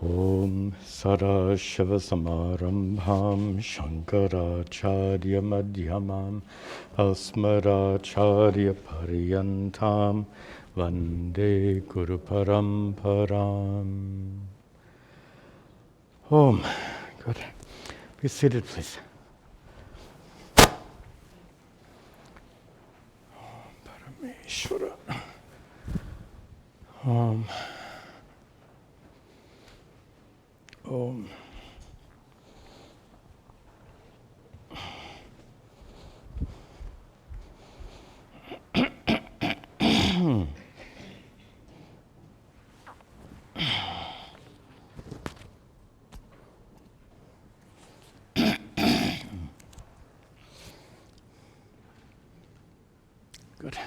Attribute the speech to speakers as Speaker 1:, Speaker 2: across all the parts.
Speaker 1: Om Sarashivasamarambham Shankaracharya Madhyamam Asmaracharya Paryantam Vande Guru Paramparam. Om. Good. Be seated, please. Parameshwara. Om. Om. Good.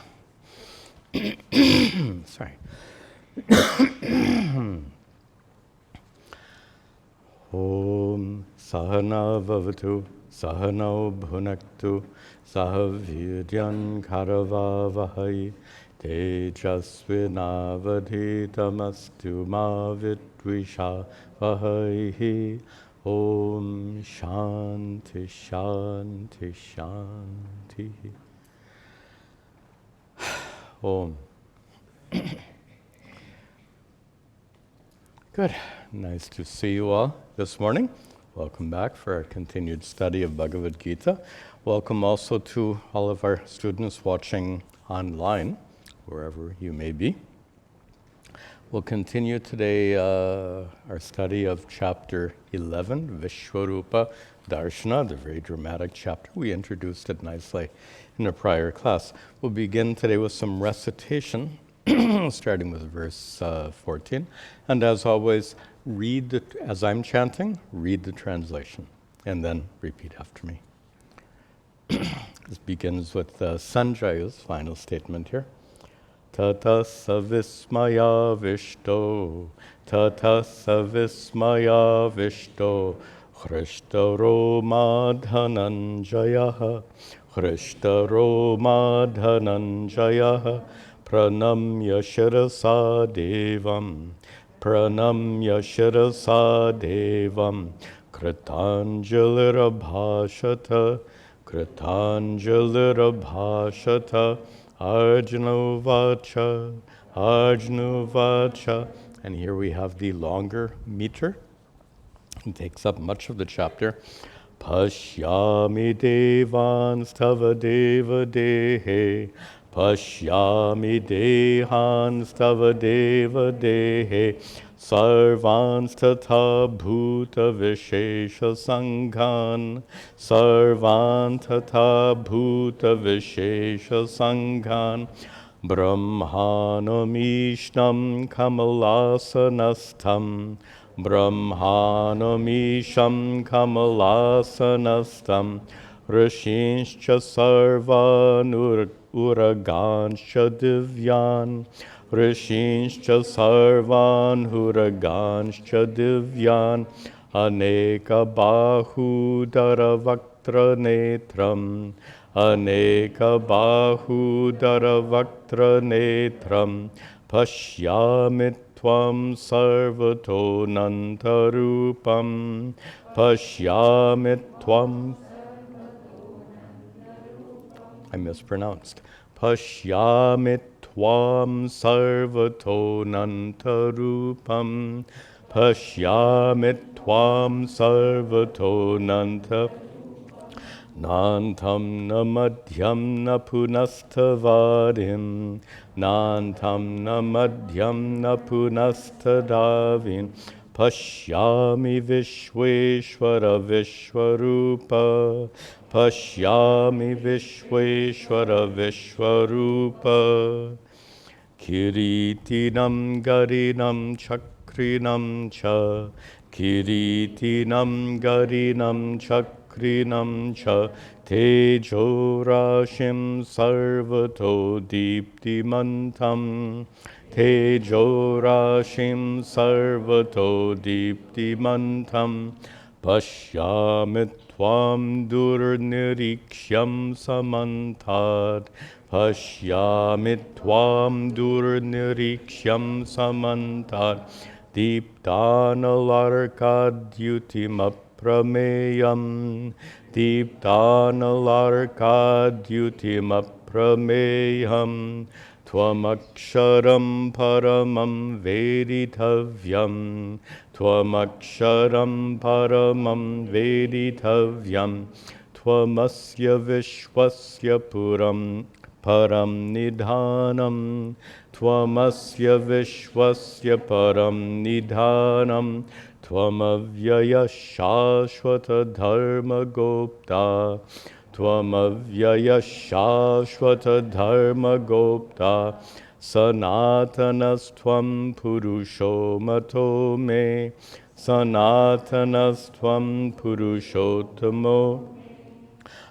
Speaker 1: Sorry. Om Sahana Vavatu Sahano Bhunaktu Sahaviryan Karavavahai Tejasvinavadhitamastu ma vidvisha vahai. Om Shanti Shanti Shanti. Om. Good. Nice to see you all this morning. Welcome back for our continued study of Bhagavad Gita. Welcome also to all of our students watching online, wherever you may be. We'll continue today our study of chapter 11, Vishwarupa Darshana, the very dramatic chapter. We introduced it nicely in a prior class. We'll begin today with some recitation, starting with verse 14. And as always, read as I'm chanting, read the translation, and then repeat after me. This begins with Sanjaya's final statement here. Tata savismaya vishto, tata savismaya vishto, Krishtaro madhananjaya, Krishtaro madhananjaya, pranamya shirasa devam, pranamya shirasa devam, kritanjalirabhashata, kritanjalirabhashata, Arjuna Vacha. And here we have the longer meter. It takes up much of the chapter. Pashyami devans tava deva dehe. Pashyami dehans tava deva dehe. Sarvans tata bhuta vishesha sanghan. Sarvan tata bhuta vishesha sanghan. Brahmanamishtam kamalasanastam. Brahmanamisham kamalasanastam. Rishinscha sarvan uraganscha divyan. Rishinscha sarvan uraganscha divyan. Aneka bahudara vaktra netram. Aneka bahudara vaktra netram. Pashyami tvam sarvato nantarupam. Pashyami tvam. I mispronounced. Pashyami tvam sarvato nantarupam. Pashyami tvam sarvato nantarupam. Nantam na madhyam na punastavadim. Nantam na madhyam na punastadavin. Pashyami Vishweshwara Vishwarupa. Pashyami Vishweshwara Vishwarupa. Kiritinam garinam chakrinam cha. Kiritinam garinam chakrinam cha. Tejo rashim sarvato diptimantam. Tejo rashim sarvato diptimantam. Pashyami tvam durniriksham samantad. Pashyami tvam durniriksham samantad. Deepdanalarkadyutim aprameyam. Deepdanalarkadyutim aprameyam. Tvamaksharam paramam veditavyam. Tvamaksharam paramam veditavyam. Tvamasya vishwasya param nidhanam. Tvamasya vishwasya param nidhanam. Tvamavyaya shashvata dharma gopta. Tvamavyaya shashvata dharma gopta. Sanatanastvam purusho mato me. Sanatanastvam purushottamo.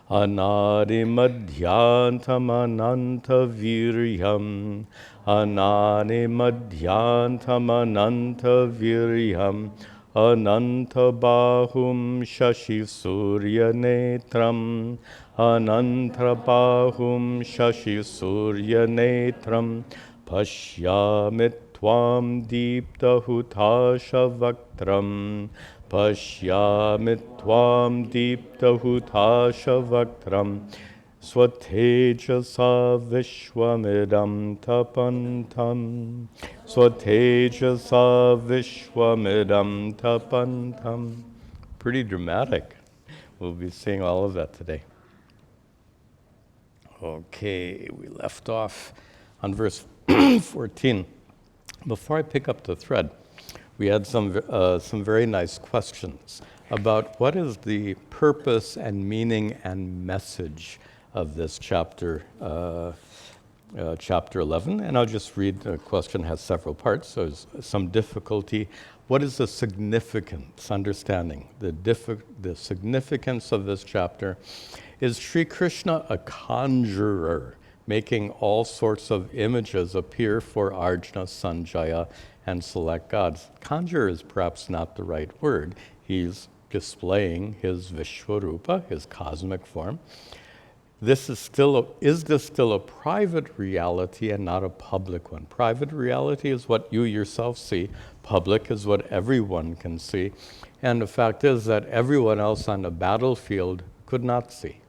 Speaker 1: Anadimadhyantamanantaviryam. Anadimadhyantamanantaviryam. Anantabahum shashisuryanetram. Anantabahum shashisuryanetram. Pashyamit tvam deeptahutashavaktam. Pashyamit tvam deeptahutashavaktam. Swatejasa vishwamidam tapantam. Swatejasa vishwamidam tapantam. Pretty dramatic. We'll be seeing all of that today. Okay, we left off on verse 14. Before I pick up the thread, we had some very nice questions about what is the purpose and meaning and message of this chapter 11. And I'll just read, the question has several parts, so there's some difficulty. What is the significance, understanding the significance of this chapter? Is Sri Krishna a conjurer, making all sorts of images appear for Arjuna, Sanjaya, and select gods? Conjure is perhaps not the right word. He's displaying his Vishwarupa, his cosmic form. Is this still a private reality and not a public one? Private reality is what you yourself see. Public is what everyone can see. And the fact is that everyone else on the battlefield could not see.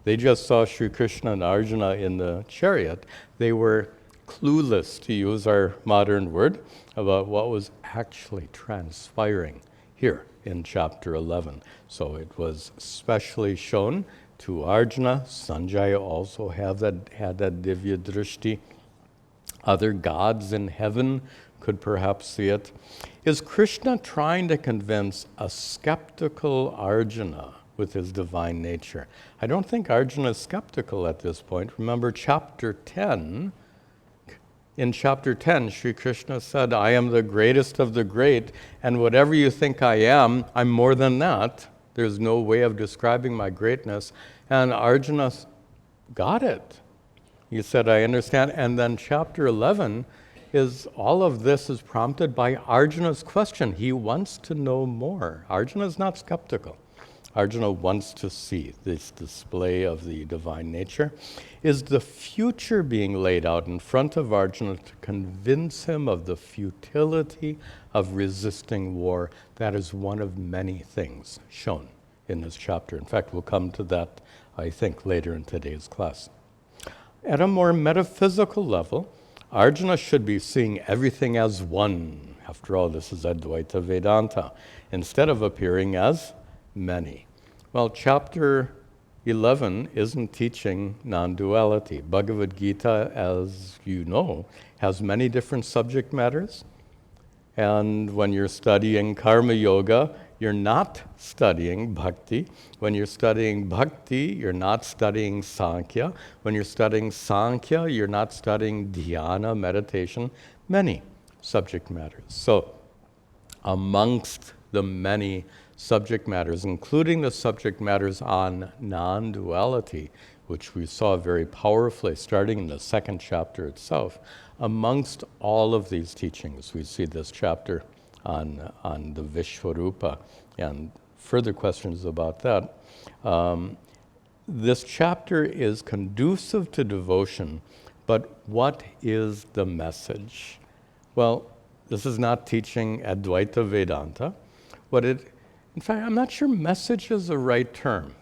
Speaker 1: They just saw Sri Krishna and Arjuna in the chariot. They were clueless, to use our modern word, about what was actually transpiring here in chapter 11. So it was specially shown to Arjuna. Sanjaya also had that divya drishti. Other gods in heaven could perhaps see it. Is Krishna trying to convince a skeptical Arjuna with his divine nature? I don't think Arjuna is skeptical at this point. Remember chapter 10. In chapter 10, Sri Krishna said, I am the greatest of the great, and whatever you think I am, I'm more than that. There's no way of describing my greatness. And Arjuna got it. He said, I understand. And then chapter 11 is, all of this is prompted by Arjuna's question. He wants to know more. Arjuna is not skeptical. Arjuna wants to see this display of the divine nature. Is the future being laid out in front of Arjuna to convince him of the futility of resisting war? That is one of many things shown in this chapter. In fact, we'll come to that, I think, later in today's class. At a more metaphysical level, Arjuna should be seeing everything as one. After all, this is Advaita Vedanta, instead of appearing as many. Well, chapter 11 isn't teaching non-duality. Bhagavad Gita, as you know, has many different subject matters. And when you're studying Karma Yoga, you're not studying Bhakti. When you're studying Bhakti, you're not studying Sankhya. When you're studying Sankhya, you're not studying Dhyana, meditation, many subject matters. So, amongst the many subject matters, including the subject matters on non-duality, which we saw very powerfully starting in the second chapter itself, amongst all of these teachings, we see this chapter on the Vishwarupa and further questions about that. This chapter is conducive to devotion, but what is the message? Well, This is not teaching Advaita Vedanta. In fact, I'm not sure message is the right term.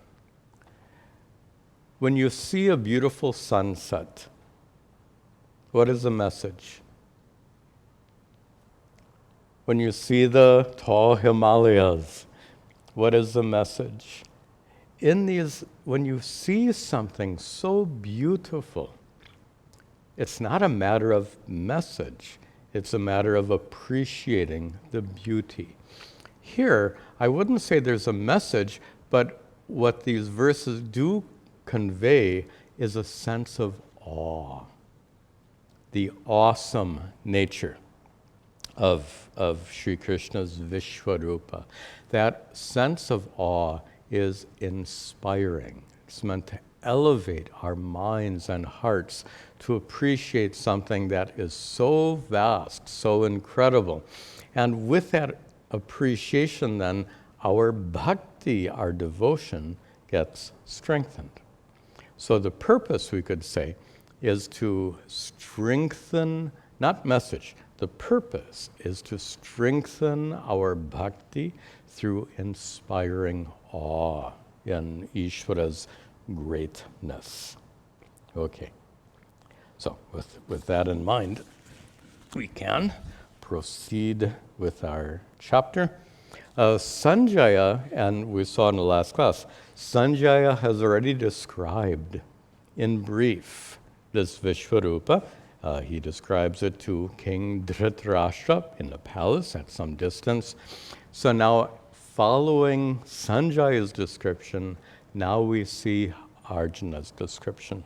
Speaker 1: When you see a beautiful sunset, what is the message? When you see the tall Himalayas, what is the message? When you see something so beautiful, it's not a matter of message, it's a matter of appreciating the beauty. Here, I wouldn't say there's a message, but what these verses do convey is a sense of awe, the awesome nature of Sri Krishna's Vishwarupa. That sense of awe is inspiring. It's meant to elevate our minds and hearts to appreciate something that is so vast, so incredible. And with that appreciation, then, our bhakti, our devotion, gets strengthened. So the purpose, we could say, is to strengthen, not message, the purpose is to strengthen our bhakti through inspiring awe in Ishvara's greatness. Okay, so with that in mind, we can proceed with our chapter. Sanjaya, and we saw in the last class, Sanjaya has already described in brief this Vishwarupa. He describes it to King Dhritarashtra in the palace at some distance. So now, following Sanjaya's description, now we see Arjuna's description.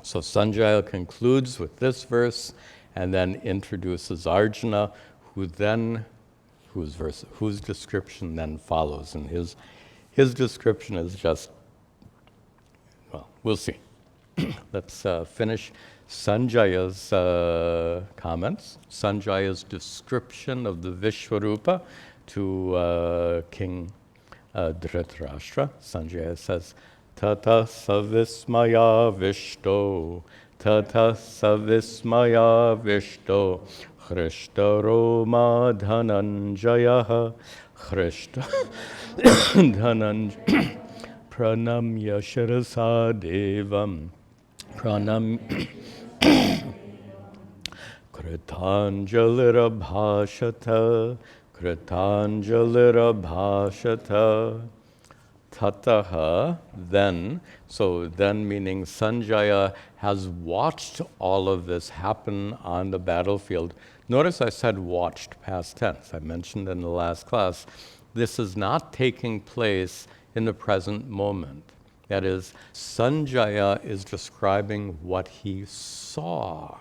Speaker 1: So Sanjaya concludes with this verse and then introduces Arjuna, whose description then follows. And his description is just, well, we'll see. Let's finish Sanjaya's comments, Sanjaya's description of the Vishwarupa to King Dhritarashtra. Sanjaya says, Tata savismaya vishto, Tata savismaya vishto, Khrishta Roma Dhananjaya, Khrishta Dhananjaya, Pranamya Shirasa Devam, Kritanjalira Bhashata, Kritanjalira Bhashata, Tataha, then, so then meaning Sanjaya has watched all of this happen on the battlefield. Notice I said watched, past tense. I mentioned in the last class, this is not taking place in the present moment. That is, Sanjaya is describing what he saw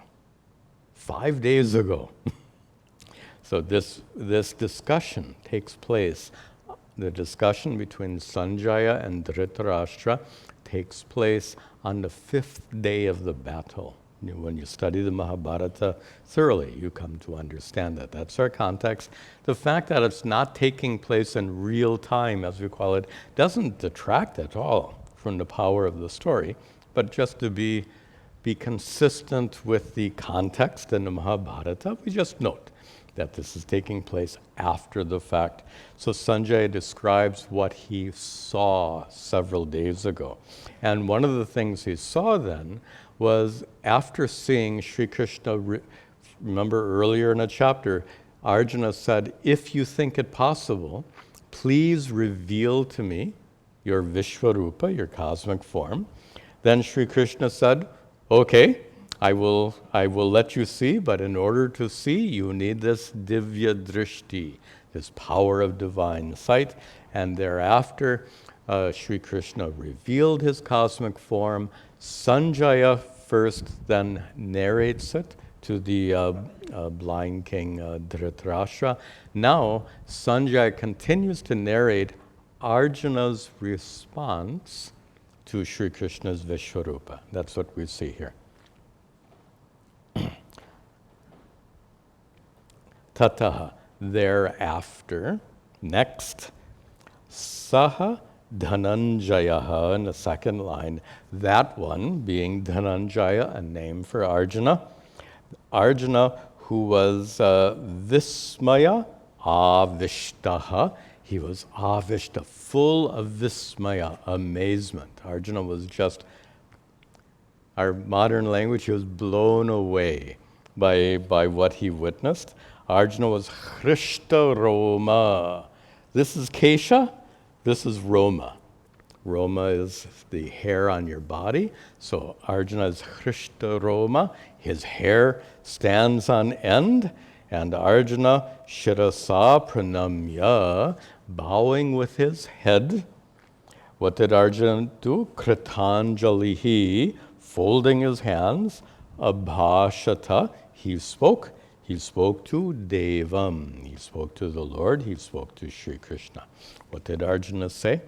Speaker 1: 5 days ago. So this discussion takes place. The discussion between Sanjaya and Dhritarashtra takes place on the 5th day of the battle. When you study the Mahabharata thoroughly, you come to understand that. That's our context. The fact that it's not taking place in real time, as we call it, doesn't detract at all from the power of the story, but just to be consistent with the context in the Mahabharata, we just note that this is taking place after the fact. So Sanjaya describes what he saw several days ago. And one of the things he saw then was after seeing Sri Krishna, remember earlier in a chapter, Arjuna said, if you think it possible, please reveal to me your Vishwarupa, your cosmic form. Then Sri Krishna said, okay, I will let you see, but in order to see, you need this divya drishti, this power of divine sight. And thereafter, Sri Krishna revealed his cosmic form. Sanjaya first then narrates it to the blind king Dhritarashtra. Now, Sanjaya continues to narrate Arjuna's response to Sri Krishna's Vishwarupa. That's what we see here. Tataha, thereafter, next, Saha Dhananjaya, in the second line, that one being Dhananjaya, a name for Arjuna. Arjuna, who was Vismaya Avishtaha. He was Avishta, full of Vismaya, amazement. Arjuna was just, our modern language, he was blown away by what he witnessed. Arjuna was Hrishta Roma. This is Kesha, this is Roma. Roma is the hair on your body. So Arjuna is Hrishta Roma. His hair stands on end. And Arjuna Shirasa Pranamya, bowing with his head. What did Arjuna do? Kritanjalihi, folding his hands. Abhashata, he spoke. He spoke to Devam. He spoke to the Lord. He spoke to Sri Krishna. What did Arjuna say?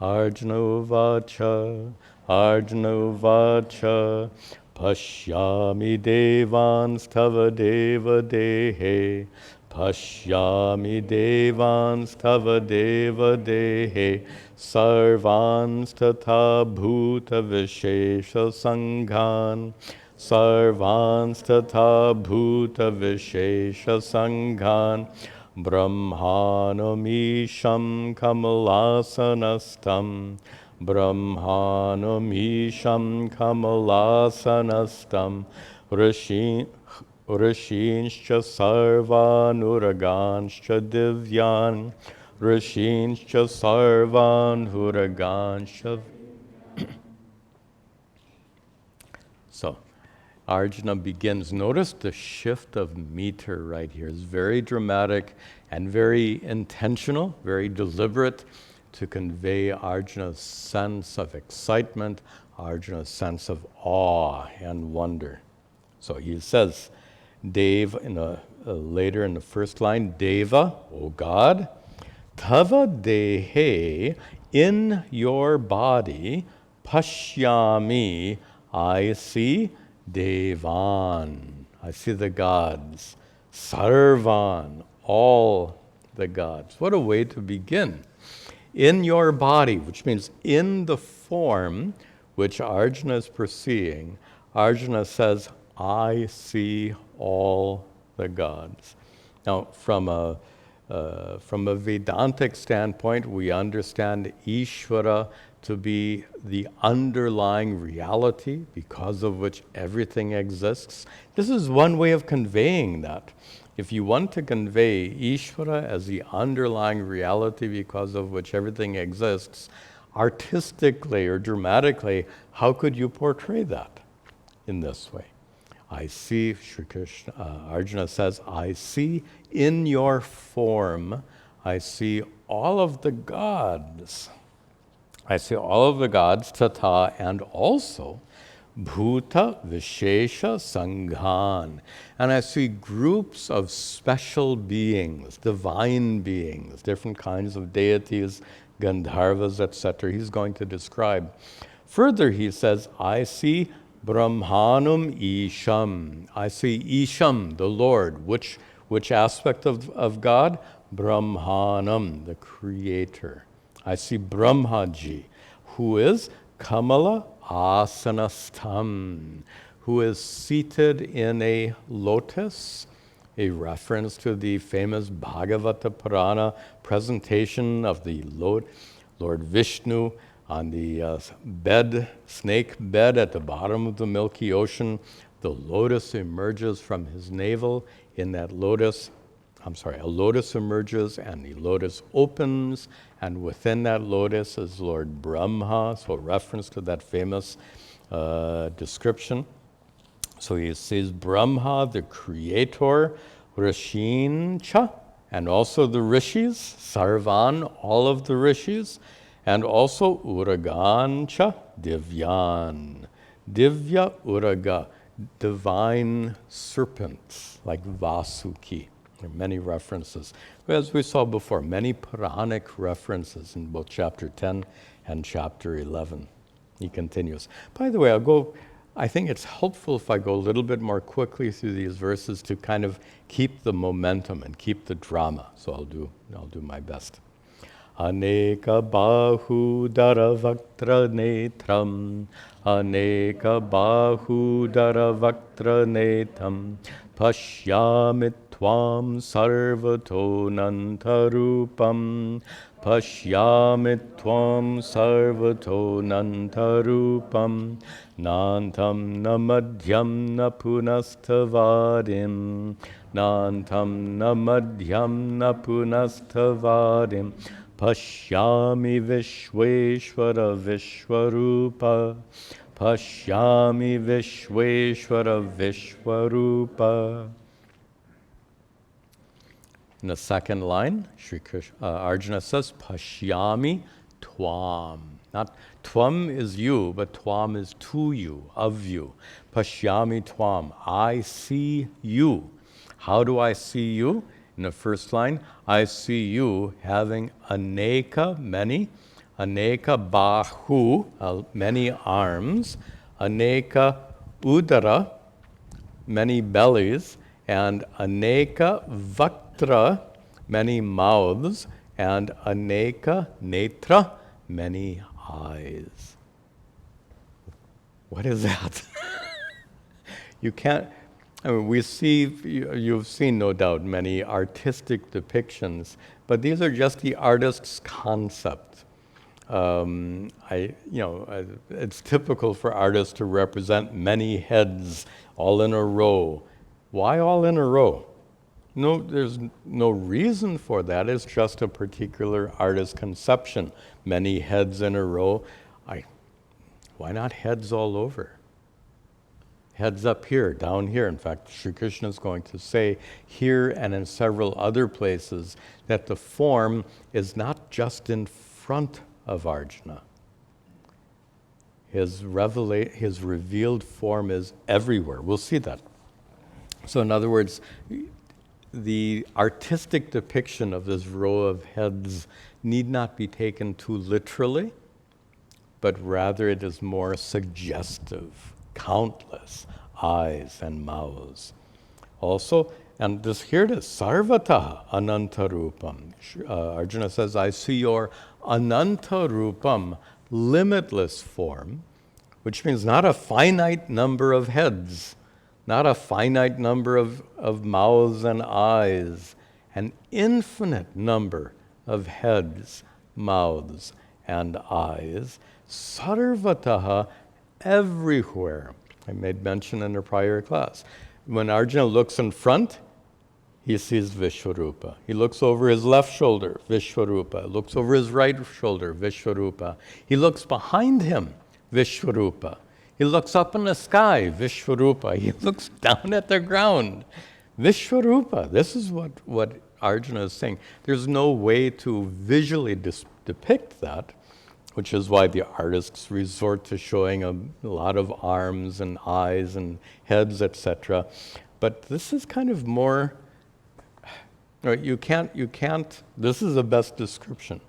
Speaker 1: Arjuna Uvacha, Arjuna Uvacha, Pashyami Devans Tava Deva Dehe, Pashyami Devans Tava Deva Dehe, Sarvans Tata Bhuta Vishesha Sanghan, Sarvans Tata Bhuta Vishesha Sanghan, Brahmanamisham Kamalasanastam, Brahmanamisham Kamalasanastam, Rishinscha Sarvanuraganscha Divyan, Rishinscha Sarvanuraganscha. So, Arjuna begins. Notice the shift of meter right here. It's very dramatic and very intentional, very deliberate to convey Arjuna's sense of excitement, Arjuna's sense of awe and wonder. So he says, Deva, later in the first line, Deva, O God, Tava Dehe, in your body, Pashyami, I see, Devan, I see the gods. Sarvan, all the gods. What a way to begin. In your body, which means in the form which Arjuna is perceiving, Arjuna says, I see all the gods. Now, from a Vedantic standpoint, we understand Ishvara to be the underlying reality because of which everything exists. This is one way of conveying that. If you want to convey Ishvara as the underlying reality because of which everything exists, artistically or dramatically, how could you portray that in this way? I see, Sri Krishna, Arjuna says, I see in your form, I see all of the gods. I see all of the gods, tata, and also Bhuta Vishesha Sanghan. And I see groups of special beings, divine beings, different kinds of deities, Gandharvas, etc. He's going to describe. Further, he says, I see Brahmanam Isham. I see Isham, the Lord. Which aspect of God? Brahmanam, the Creator. I see Brahmaji, who is Kamala Asanastam, who is seated in a lotus, a reference to the famous Bhagavata Purana presentation of the Lord Vishnu on the snake bed at the bottom of the Milky Ocean. The lotus emerges from his navel. In that lotus, a lotus emerges and the lotus opens, and within that lotus is Lord Brahma, so a reference to that famous description. So he says Brahma, the creator, Rishincha, and also the rishis, Sarvan, all of the rishis, and also Uragancha, Divyan. Divya Uraga, divine serpents, like Vasuki. There are many references. As we saw before, many Puranic references in both chapter 10 and chapter 11. He continues. By the way, I think it's helpful if I go a little bit more quickly through these verses to kind of keep the momentum and keep the drama. So I'll do my best. Aneka bahu daravaktra netram aneka bahudara vaktra netam pashyami tvam sarvato nantarupam pashyami tvam sarvato nantarupam nantam na madhyam na punastavadim nantam na madhyam na punastavadim pashyami vishveshvara vishvarupa pashyami vishveshvara vishvarupa. In the second line, Arjuna says, pashyami tvam. Not tvam is you, but tvam is to you, of you. Pashyami tvam. I see you. How do I see you? In the first line, I see you having aneka, many, aneka bahu, many arms, aneka udara, many bellies, and aneka vaktra, many mouths, and aneka netra, many eyes. What is that? You can't, I mean, we see, you've seen no doubt many artistic depictions, but these are just the artist's concept. It's typical for artists to represent many heads all in a row. Why all in a row? No, there's no reason for that. It's just a particular artist's conception. Many heads in a row. Why not heads all over? Heads up here, down here. In fact, Sri Krishna is going to say here and in several other places that the form is not just in front of Arjuna. His revealed form is everywhere. We'll see that. So in other words, the artistic depiction of this row of heads need not be taken too literally, but rather it is more suggestive, countless eyes and mouths. Also, and this here it is, sarvataha anantarupam. Arjuna says, I see your anantarupam, limitless form, which means not a finite number of heads, not a finite number of mouths and eyes, an infinite number of heads, mouths, and eyes, sarvataha, everywhere. I made mention in a prior class. When Arjuna looks in front, he sees Vishvarupa. He looks over his left shoulder, Vishvarupa. Looks over his right shoulder, Vishvarupa. He looks behind him, Vishvarupa. He looks up in the sky, Vishvarupa. He looks down at the ground, Vishvarupa. This is what Arjuna is saying. There's no way to visually depict that, which is why the artists resort to showing a lot of arms and eyes and heads, etc. But this is kind of more, you can't, this is the best description.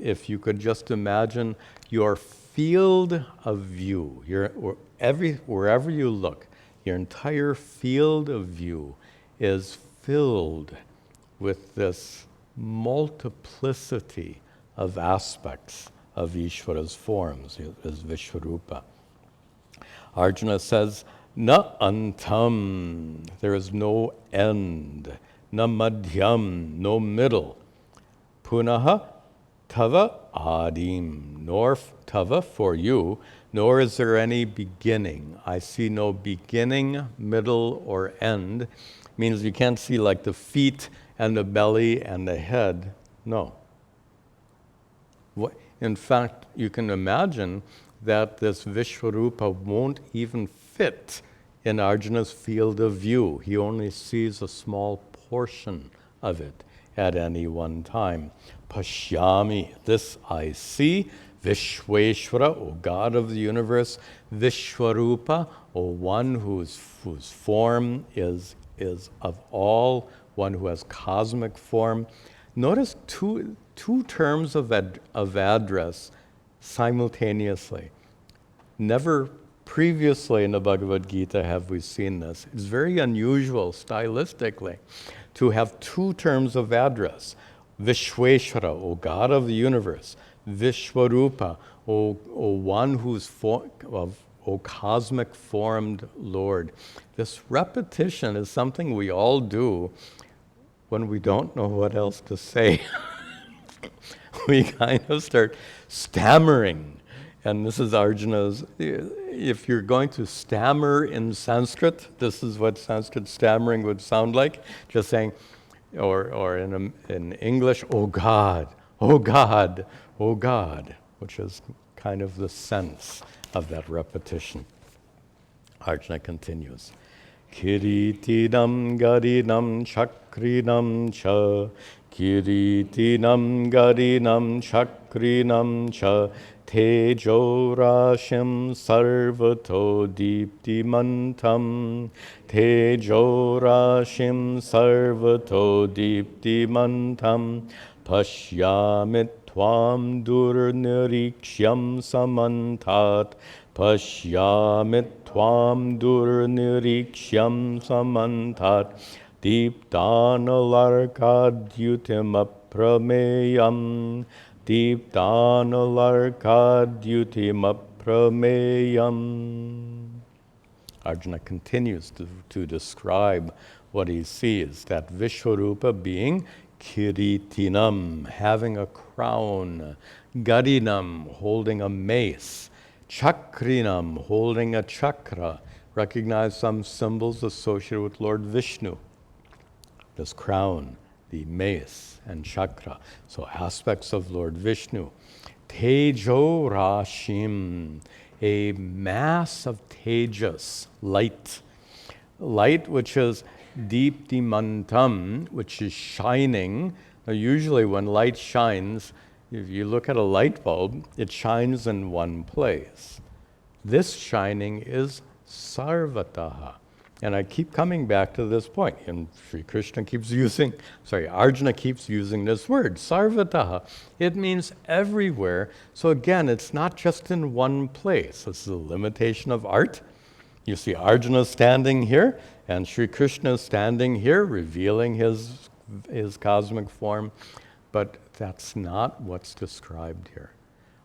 Speaker 1: If you could just imagine your field of view, wherever you look, your entire field of view is filled with this multiplicity of aspects of Ishvara's forms, as Vishvarupa. Arjuna says, na antam, there is no end, na madhyam, no middle, punaha tava adim, nor tava for you, nor is there any beginning. I see no beginning, middle, or end. Means you can't see like the feet and the belly and the head. No. In fact, you can imagine that this Vishvarupa won't even fit in Arjuna's field of view. He only sees a small portion of it at any one time. Pashyami, this I see. Vishveshvara, O God of the universe. Vishvarupa, O one whose form is of all, one who has cosmic form. Notice two terms of address simultaneously. Never previously in the Bhagavad Gita have we seen this. It's very unusual stylistically to have two terms of address. Vishveshvara, O God of the universe. Vishwarupa, O one who's O cosmic formed Lord. This repetition is something we all do when we don't know what else to say. We kind of start stammering. And this is Arjuna's, if you're going to stammer in Sanskrit, this is what Sanskrit stammering would sound like, just saying, or in English, oh God, oh God, oh God, which is kind of the sense of that repetition. Arjuna continues. Kiritinam garinam chakrinam cha, Kiritinam garinam chakrinam cha, Tejo rashim sarvato diptimantam, Tejo rashim sarvato diptimantam, Pashyamit tvam durnirikshyam samantat, Pashyamit tvam durnirikshyam samantat, Deepdanalarkadyutim aprameyam, Deepdanalarkadyutim aprameyam. Arjuna continues to describe what he sees, that Vishwarupa being Kiritinam, having a crown, Garinam, holding a mace, Chakrinam, holding a chakra. Recognize some symbols associated with Lord Vishnu. This crown, the mace, and chakra. So aspects of Lord Vishnu. Tejo Rashim, a mass of tejas, light. Light which is Deeptimantam, which is shining. Now usually when light shines, if you look at a light bulb, it shines in one place. This shining is Sarvataha. And I keep coming back to this point, and Arjuna keeps using this word, Sarvataha. It means everywhere. So again, it's not just in one place. This is a limitation of art. You see Arjuna standing here, and Sri Krishna standing here, revealing his cosmic form. But that's not what's described here.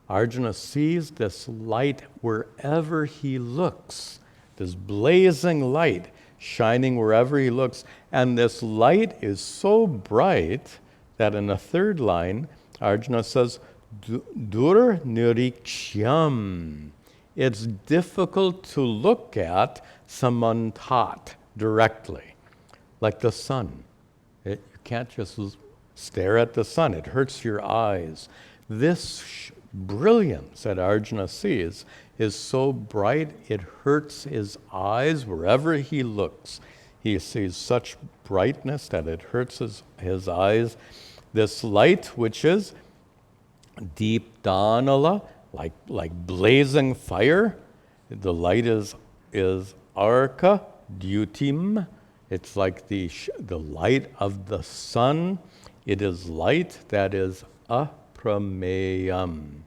Speaker 1: Arjuna sees this light wherever he looks. This blazing light shining wherever he looks. And this light is so bright that in the third line, Arjuna says, Dur nirikshyam. It's difficult to look at samantat directly, like the sun. You can't just stare at the sun. It hurts your eyes. This brilliance that Arjuna sees is so bright, it hurts his eyes wherever he looks. He sees such brightness that it hurts his eyes. This light, which is Deepdanala, like blazing fire. The light is Arka Dyutim. It's like the light of the sun. It is light that is aprameyam,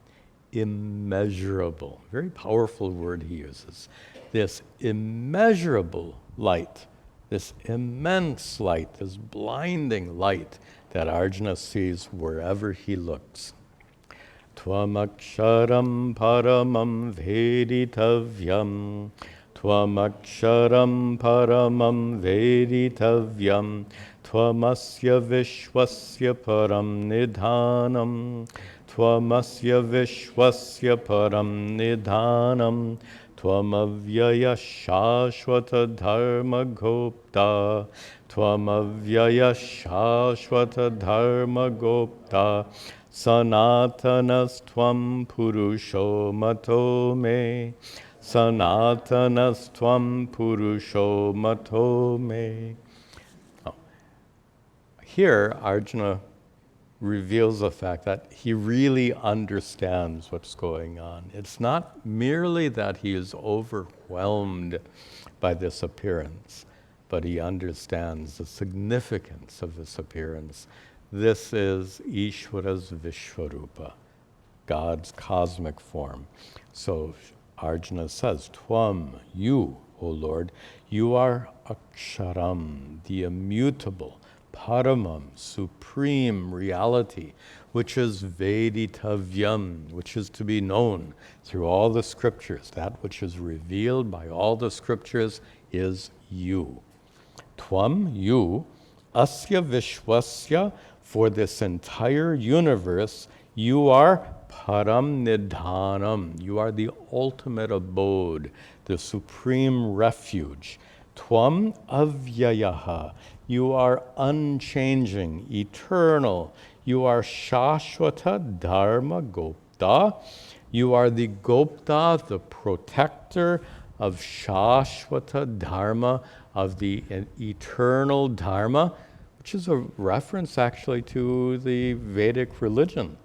Speaker 1: immeasurable. Very powerful word he uses. This immeasurable light, this immense light, this blinding light that Arjuna sees wherever he looks. Tvamaksharam paramam veditavyam, Tvamaksharam paramam veditavyam, Tvamasya vishwasya param nidhanam, Tvamasya vishwasya param nidhanam, Tvamavyaya shashvata dharma gopta, Tvamavyaya shashvata dharma gopta, Sanatanastvam purusho mato me, Sanatanastvam purusho mato me. Here, Arjuna reveals the fact that he really understands what's going on. It's not merely that he is overwhelmed by this appearance, but he understands the significance of this appearance. This is Ishvara's Vishwarupa, God's cosmic form. So Arjuna says, Tvam, you, O Lord, you are Aksharam, the immutable, paramam, supreme reality, which is veditavyam, which is to be known through all the scriptures. That which is revealed by all the scriptures is you. Tvam, you, asya vishwasya, for this entire universe, you are param nidhanam. You are the ultimate abode, the supreme refuge. Tvam avyayaha. You are unchanging, eternal. You are shashvata dharma gopta. You are the gopta, the protector of shashvata dharma, of the eternal dharma, which is a reference actually to the Vedic religion,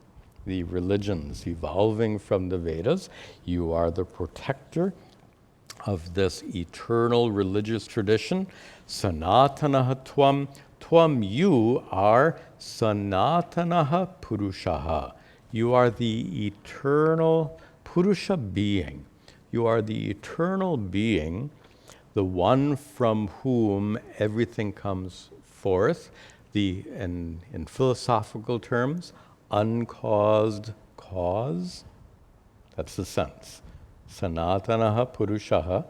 Speaker 1: the religions evolving from the Vedas. You are the protector of this eternal religious tradition. Sanatanaha tvam. Tvam, you are sanatanaha purushaha. You are the eternal purusha being. You are the eternal being, the one from whom everything comes forth, in philosophical terms, uncaused cause. That's the sense. Sanatanaha Purushaha,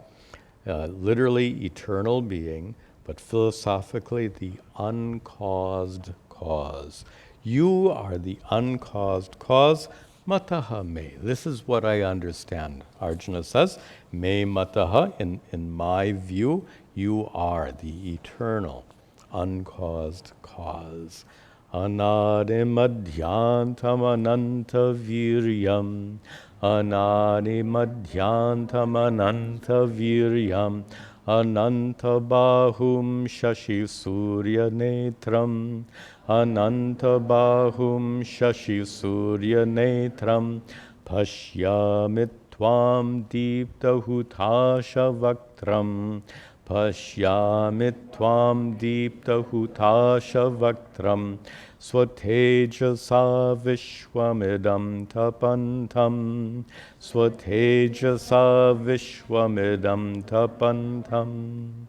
Speaker 1: literally eternal being, but philosophically the uncaused cause. You are the uncaused cause. Mataha me. This is what I understand. Arjuna says, me mataha, in my view, you are the eternal, uncaused cause. Anadimadhyantam ananta viryam. Anadimadhyantam ananta viryam. Ananta bahum shashi surya netram. Ananta bahum shashi surya netram. Pashyamit tvam deepta hutasha vaktram. Pashyamit tvam deepta hutasha vaktram. Swatejasa vishwamidam tapantam. Swatejasa vishwamidam tapantam.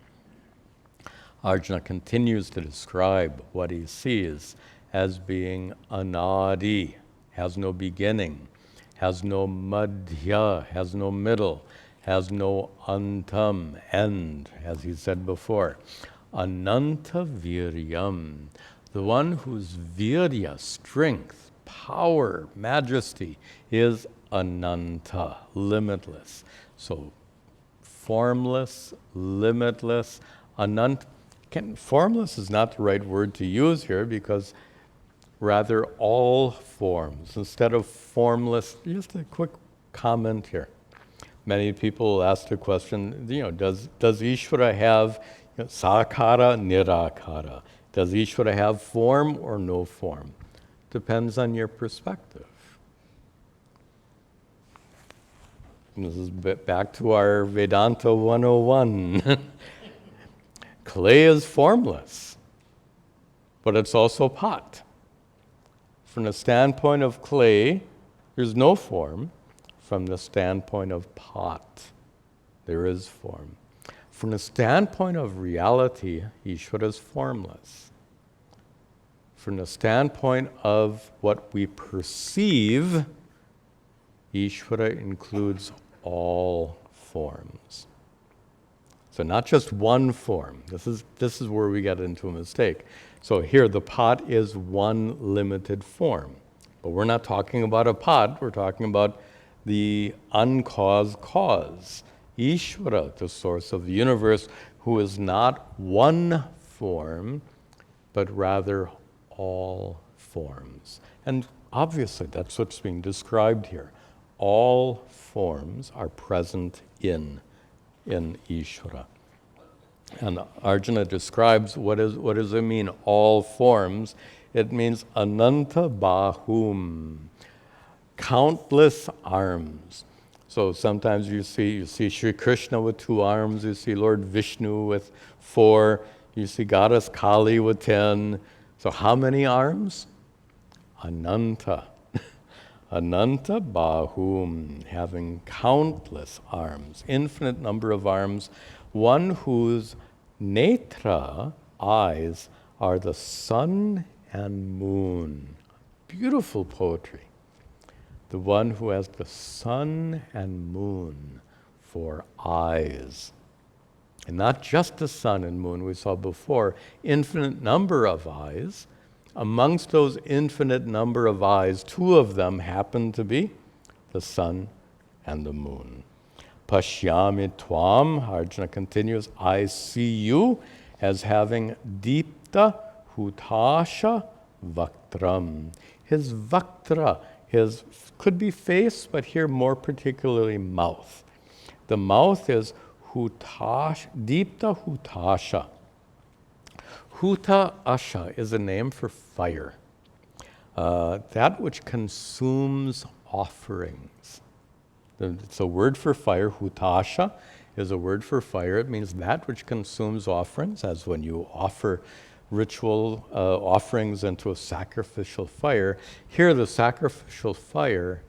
Speaker 1: Arjuna continues to describe what he sees as being anadi, has no beginning, has no madhya, has no middle, has no antam, end, as he said before. Ananta viryam, the one whose virya, strength, power, majesty is ananta, limitless. So formless, limitless, ananta. Formless is not the right word to use here, because rather all forms. Instead of formless, just a quick comment here. Many people ask the question, does Ishvara have sakara, nirakara? Does Ishvara have form or no form? Depends on your perspective. And this is back to our Vedanta 101. Clay is formless, but it's also pot. From the standpoint of clay, there's no form. From the standpoint of pot, there is form. From the standpoint of reality, Ishvara is formless. From the standpoint of what we perceive, Ishvara includes all forms. So not just one form. This is where we get into a mistake. So here, the pot is one limited form. But we're not talking about a pot, we're talking about the uncaused cause. Ishvara, the source of the universe, who is not one form, but rather all forms. And obviously, that's what's being described here. All forms are present in Ishvara. And Arjuna describes what does it mean, all forms? It means ananta bahum, countless arms. So sometimes you see Sri Krishna with 2 arms, you see Lord Vishnu with 4, you see Goddess Kali with 10. So how many arms? Ananta. Ananta bahum, having countless arms, infinite number of arms, one whose netra, eyes, are the sun and moon. Beautiful poetry. The one who has the sun and moon for eyes. And not just the sun and moon, we saw before, infinite number of eyes. Amongst those infinite number of eyes, two of them happen to be the sun and the moon. Pashyami tvam, Arjuna continues, I see you as having deepta hutasha vaktram. His vaktra, his could be face, but here more particularly mouth. The mouth is hutash, deepta hutasha. Huta asha is a name for fire. That which consumes offerings. It's a word for fire. Hutasha is a word for fire. It means that which consumes offerings, as when you offer ritual offerings into a sacrificial fire. Here the sacrificial fire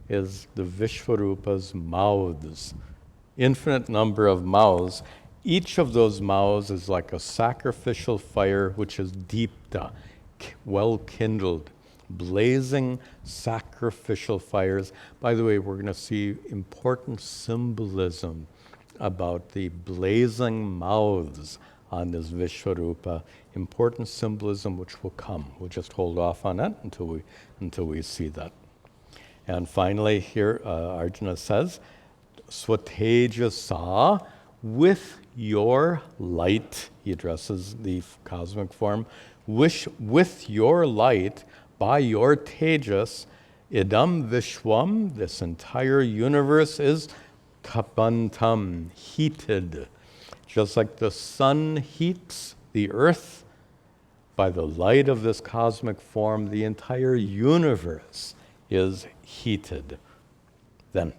Speaker 1: is the Vishvarupa's mouths. Infinite number of mouths. Each of those mouths is like a sacrificial fire which is deepta, well kindled, blazing sacrificial fires. By the way, we're going to see important symbolism about the blazing mouths on this Vishvarupa. Important symbolism which will come. We'll just hold off on that until we see that. And finally here Arjuna says, Swatejasa, with your light, he addresses the cosmic form, with your light, by your tejas, idam vishwam, this entire universe is tapantam, heated. Just like the sun heats the earth, by the light of this cosmic form, the entire universe is heated. Then,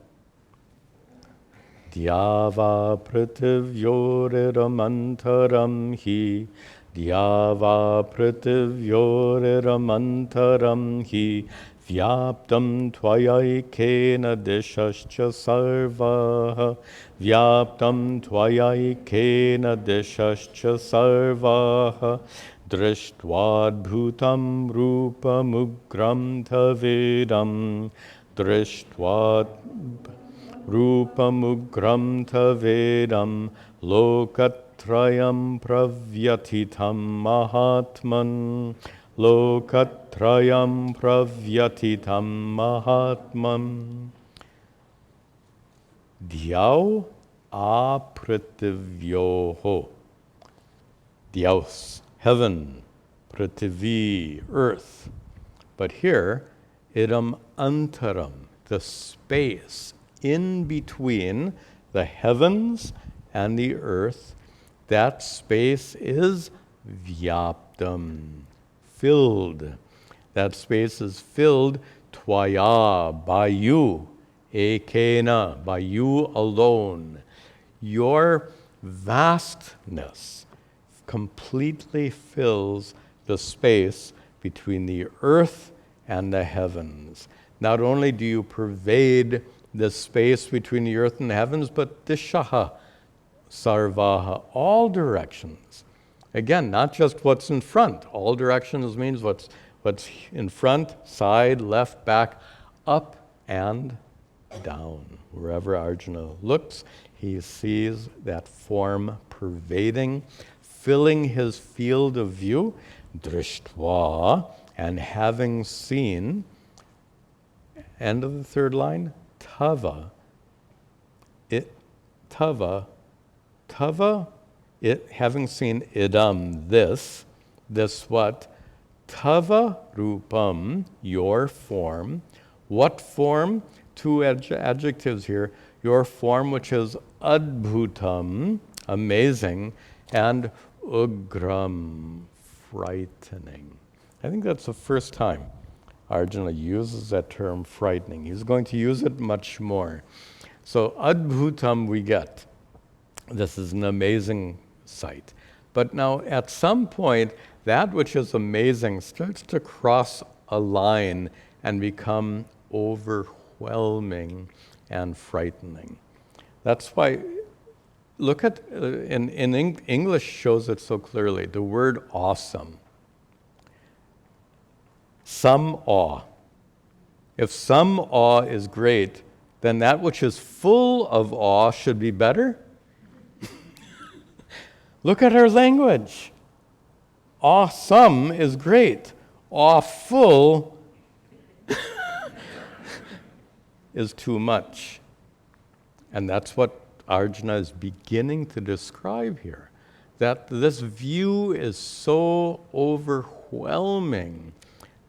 Speaker 1: Dhyava prativyoredamantaram hi, Dhyava prativyoredamantaram hi, Vyaptam tvayaikena dishascha sarvaha, Vyaptam tvayaikena dishascha sarvaha, Drishtvad-bhutam rupamugram tavedam, Drishtvad-rupamugram tavedam, lokatrayam pravyatitam mahatman, lokatrayam pravyatitam mahatman. Dhyau aprativyoho. Dhyaus, heaven, prativi, earth. But here, idam antaram, the space in between the heavens and the earth, that space is vyaptam, filled. That space is filled tvaya, by you, ekena, by you alone. Your vastness completely fills the space between the earth and the heavens. Not only do you pervade the space between the earth and the heavens, but dishaha, sarvaha, all directions. Again, not just what's in front. All directions means what's in front, side, left, back, up and down. Wherever Arjuna looks, he sees that form pervading, filling his field of view, drishtva, and having seen, end of the third line, tava, having seen idam, this what? Tava rupam, your form. What form? Two adjectives here. Your form, which is adbhutam, amazing, and ugram, frightening. I think that's the first time Arjuna uses that term, frightening. He's going to use it much more. So adbhutam we get. This is an amazing sight. But now at some point, that which is amazing starts to cross a line and become overwhelming and frightening. That's why look at, English shows it so clearly, the word awesome. Some awe. If some awe is great, then that which is full of awe should be better. Look at our language. Awesome is great. Awful is too much. And that's what Arjuna is beginning to describe here. That this view is so overwhelming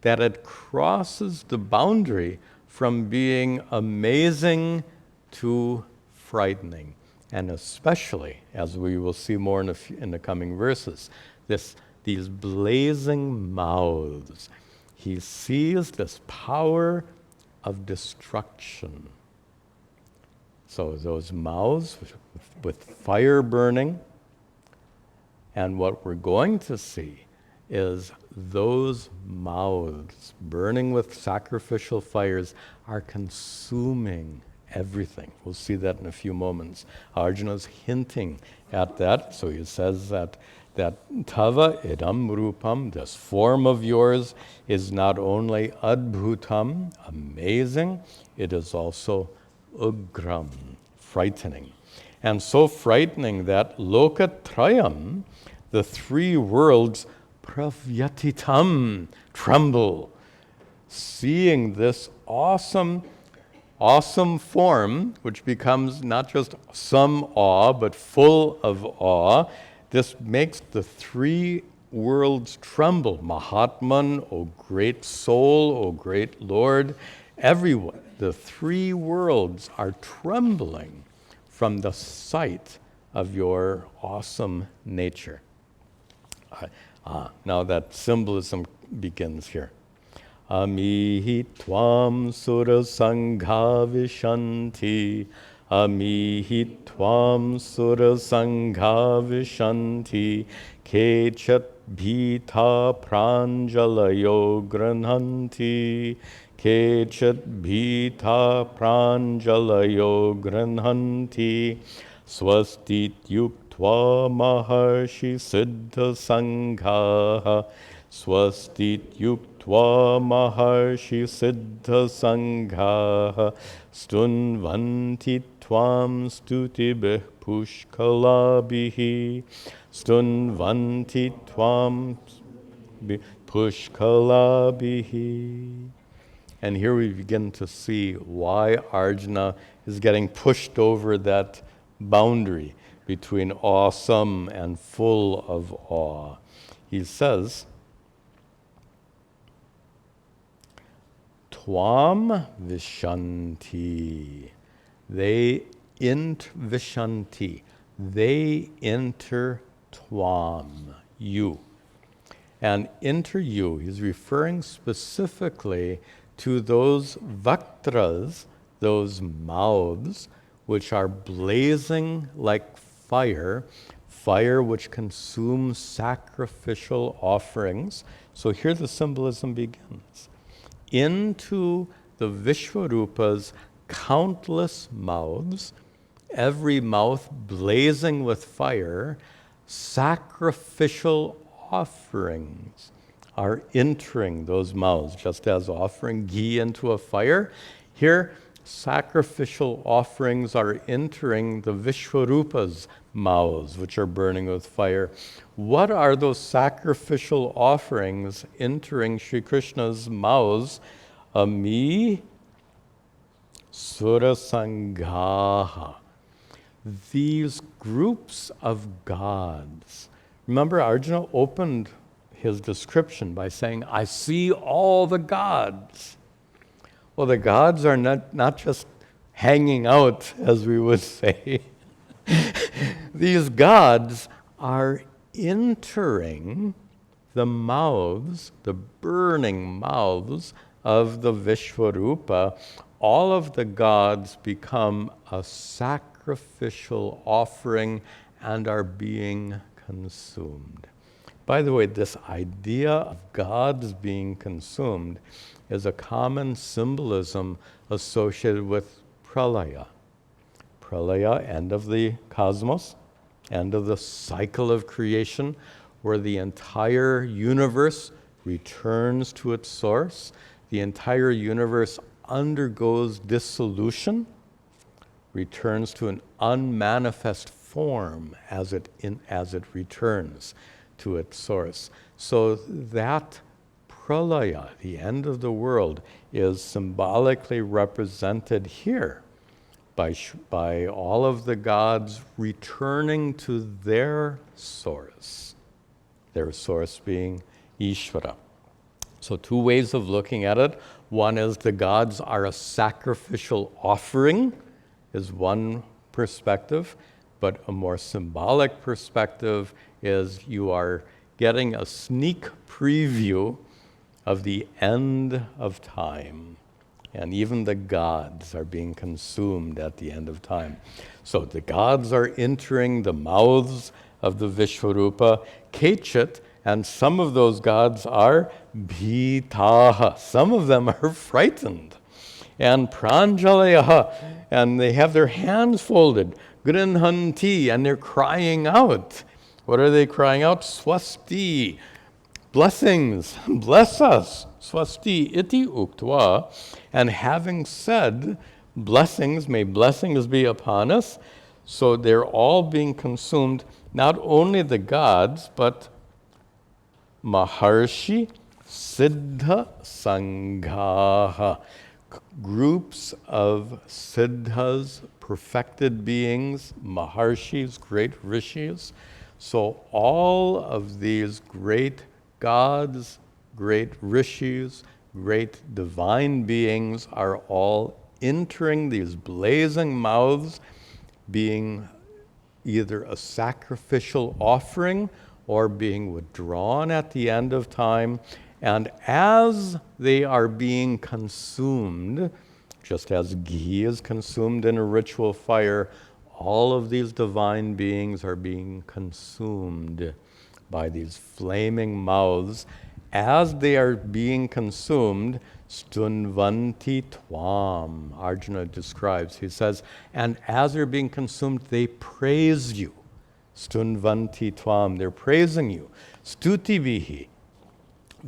Speaker 1: that it crosses the boundary from being amazing to frightening. And especially, as we will see more in the coming verses, these blazing mouths. He sees this power of destruction. So those mouths with fire burning, and what we're going to see is those mouths burning with sacrificial fires are consuming everything. We'll see that in a few moments. Arjuna's hinting at that. So he says that Tava idam rupam, this form of yours, is not only adbhutam, amazing, it is also ugram, frightening. And so frightening that lokatrayam, the three worlds, pravyatitam, tremble, seeing this awesome form, which becomes not just some awe, but full of awe. This makes the three worlds tremble. Mahatman, O great soul, O great Lord, everyone, the three worlds are trembling from the sight of your awesome nature. Now that symbolism begins here. Amihi tvam sura sangha vishanti. Amihi tvam sura sangha vishanti. Kechat bhita pranjalayo granhanti. Kechat bhita pranjalayo granhanti. Swastit yuktva maharshi siddha sangha. Swastit yuktva maharshi siddha sangha. Stunvanti tvam stutibih pushkalabhihi. Stunvanti tvam pushkalabhihi. And here we begin to see why Arjuna is getting pushed over that boundary between awesome and full of awe. He says, Tvam vishanti. They vishanti. They enter tvam, you. And enter you, he's referring specifically to those vaktras, those mouths, which are blazing like fire which consumes sacrificial offerings. So here the symbolism begins. Into the Vishwarupa's countless mouths, every mouth blazing with fire, sacrificial offerings are entering those mouths, just as offering ghee into a fire. Here, sacrificial offerings are entering the Vishwarupa's mouths, which are burning with fire. What are those sacrificial offerings entering Sri Krishna's mouths? Ami Surasanghaha. These groups of gods. Remember, Arjuna opened his description by saying, I see all the gods. Well, the gods are not just hanging out, as we would say. These gods are entering the mouths, the burning mouths of the Vishwarupa. All of the gods become a sacrificial offering and are being consumed. By the way, this idea of gods being consumed is a common symbolism associated with pralaya. pralaya, end of the cosmos, end of the cycle of creation, where the entire universe returns to its source. The entire universe undergoes dissolution, returns to an unmanifest form as it returns to its source. So that pralaya, the end of the world, is symbolically represented here by all of the gods returning to their source being Ishvara. So two ways of looking at it. One is the gods are a sacrificial offering, is one perspective, but a more symbolic perspective is you are getting a sneak preview of the end of time. And even the gods are being consumed at the end of time. So the gods are entering the mouths of the Vishvarupa Kechit, and some of those gods are bhitaha. Some of them are frightened. And pranjalayaha, and they have their hands folded, grinhanti, and they're crying out. What are they crying out? Swasti, blessings, bless us. Swasti iti uktva, and having said blessings, may blessings be upon us. So they're all being consumed, not only the gods, but Maharshi Siddha Sanghaha, groups of siddhas, perfected beings, maharshis, great rishis. So all of these great gods, great rishis, great divine beings are all entering these blazing mouths, being either a sacrificial offering or being withdrawn at the end of time. And as they are being consumed, just as ghee is consumed in a ritual fire, all of these divine beings are being consumed by these flaming mouths. As they are being consumed, stunvanti tvam, Arjuna describes. He says, and as they're being consumed, they praise you. Stunvanti tvam, they're praising you. Stutibihi,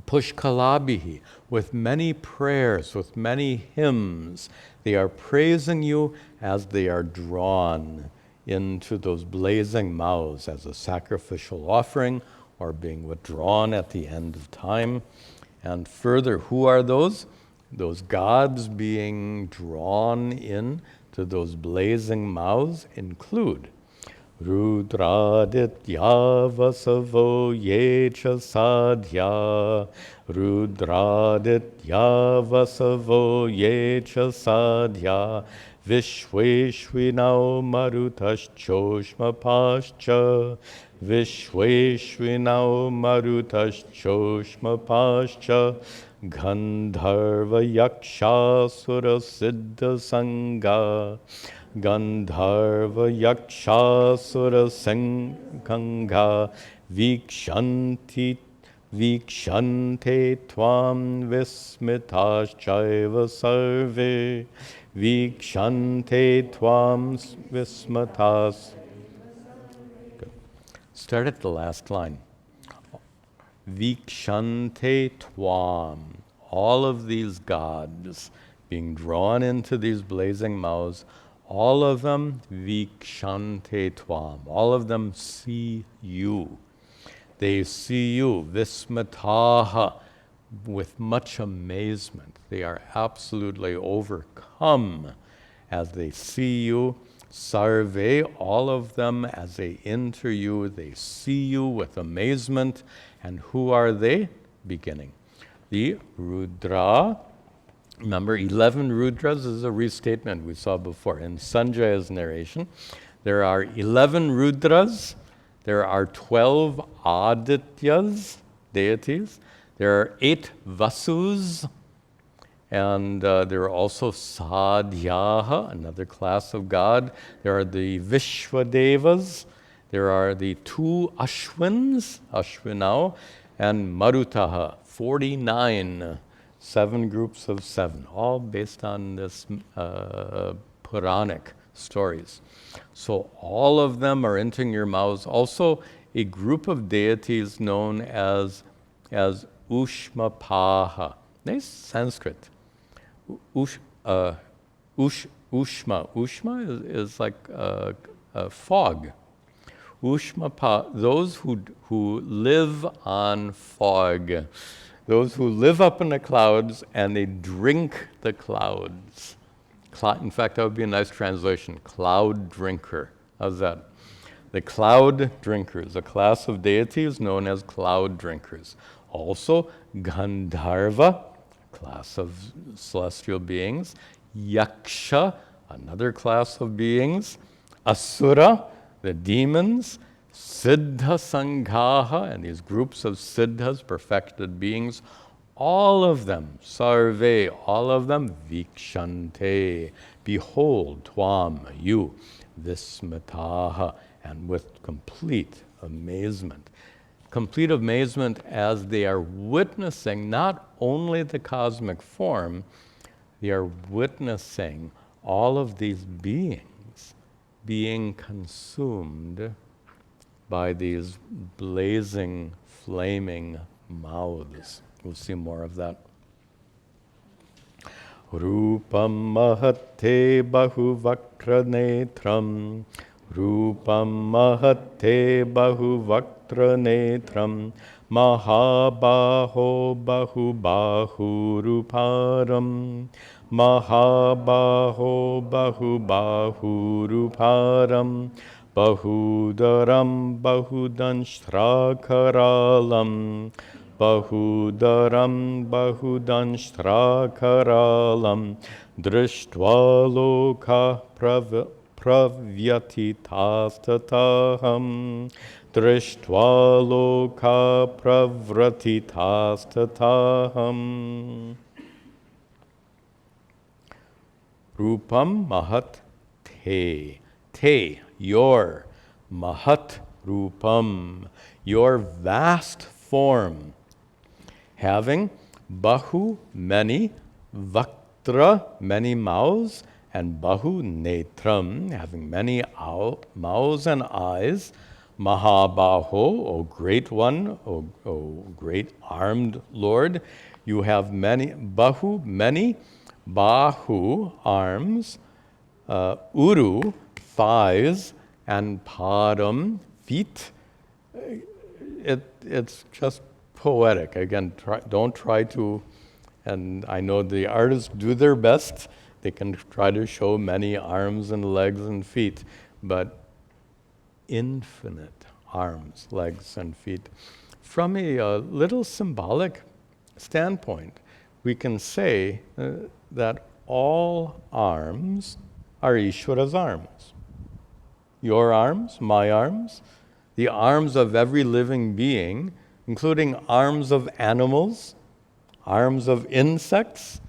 Speaker 1: pushkalabihi, with many prayers, with many hymns. They are praising you as they are drawn into those blazing mouths as a sacrificial offering or being withdrawn at the end of time. And further, who are those? Those gods being drawn in to those blazing mouths include Rudraditya vasavo yecha sadhya, Rudraditya vasavo yecha sadhya, Vishweshvinau marutash-choshma pascha, Vishweshvinau marutash-choshma pascha, Gandharva yaksha sura siddha sangha, Gandharva yaksha sura sangha, vikshante tvam vismitaschaiva sarve, vikshante tvam vismitas. Good. Start at the last line. Vikshante tvam. All of these gods being drawn into these blazing mouths, all of them vikshante tvam. All of them see you. They see you, vismataha, with much amazement. They are absolutely overcome as they see you. Sarve, all of them, as they enter you, they see you with amazement. And who are they? Beginning. The Rudra. Remember, 11 Rudras is a restatement we saw before. In Sanjaya's narration, there are 11 Rudras. There are 12 Adityas, deities. There are 8 Vasus. And there are also Sadhyaha, another class of god. There are the Vishwadevas. There are the 2 Ashwins, Ashwinau, and Marutaha, 49, 7 groups of 7, all based on this Puranic stories. So all of them are entering your mouths. Also, a group of deities known as Ushmapaha. Nice Sanskrit. Ushma. Ushma is like fog. Ushmapa, those who live on fog. Those who live up in the clouds and they drink the clouds. In fact, that would be a nice translation. Cloud drinker. How's that? The cloud drinkers, a class of deities known as cloud drinkers. Also, Gandharva, a class of celestial beings. Yaksha, another class of beings. Asura, the demons. Siddha Sanghaha, and these groups of siddhas, perfected beings. All of them, sarve, all of them, vikshante, behold, tvam, you, vismataha, and with complete amazement. Complete amazement as they are witnessing not only the cosmic form, they are witnessing all of these beings being consumed by these blazing, flaming mouths. We'll see more of that. Rupam mahate bahuvakra netram. Rupam mahate bahuvakra netram. Mahabaho bahubahu ruparam. Mahabaho bahubahu ruparam. Bahudaram bahudanshrakaralam. Bahudaram bahudanshrakaralam. Drishtva loka pravyatitataham. Drishtva loka pravratitataham. Rupam mahat te. Te, your. Mahat rupam, your vast form. Having bahu, many, vaktra, many mouths, and bahu netram, having many mouths and eyes. Mahabaho, O great one, O great armed Lord, you have many, bahu, many, bahu, arms, uru, thighs, and padam, feet. It's just poetic. Again, don't try to, and I know the artists do their best. They can try to show many arms and legs and feet, but infinite arms, legs, and feet. From a little symbolic standpoint, we can say that all arms are Ishvara's arms. Your arms, my arms, the arms of every living being, including arms of animals, arms of insects,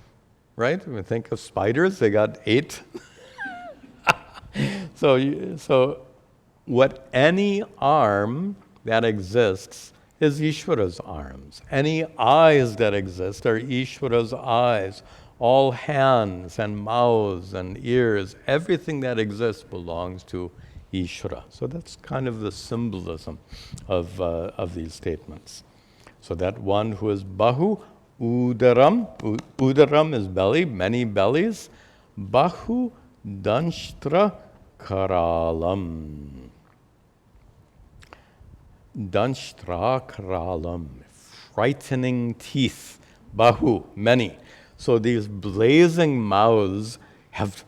Speaker 1: right? When we think of spiders, they got 8. So what any arm that exists is Ishvara's arms. Any eyes that exist are Ishvara's eyes. All hands and mouths and ears, everything that exists belongs to Ishvara. So that's kind of the symbolism of these statements. So that one who is bahu, udaram, udaram is belly, many bellies, bahu danshtra karalam. Danshtra karalam, frightening teeth, bahu, many. So these blazing mouths have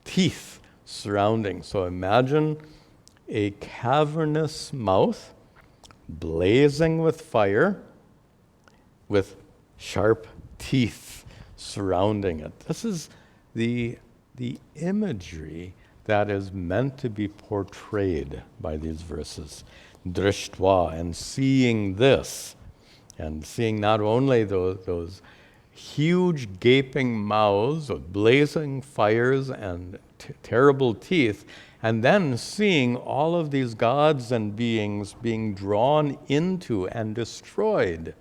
Speaker 1: teeth surrounding. So imagine a cavernous mouth blazing with fire with sharp teeth surrounding it. This is the imagery that is meant to be portrayed by these verses. Drishtva, and seeing this, and seeing not only those huge gaping mouths with blazing fires and terrible teeth, and then seeing all of these gods and beings being drawn into and destroyed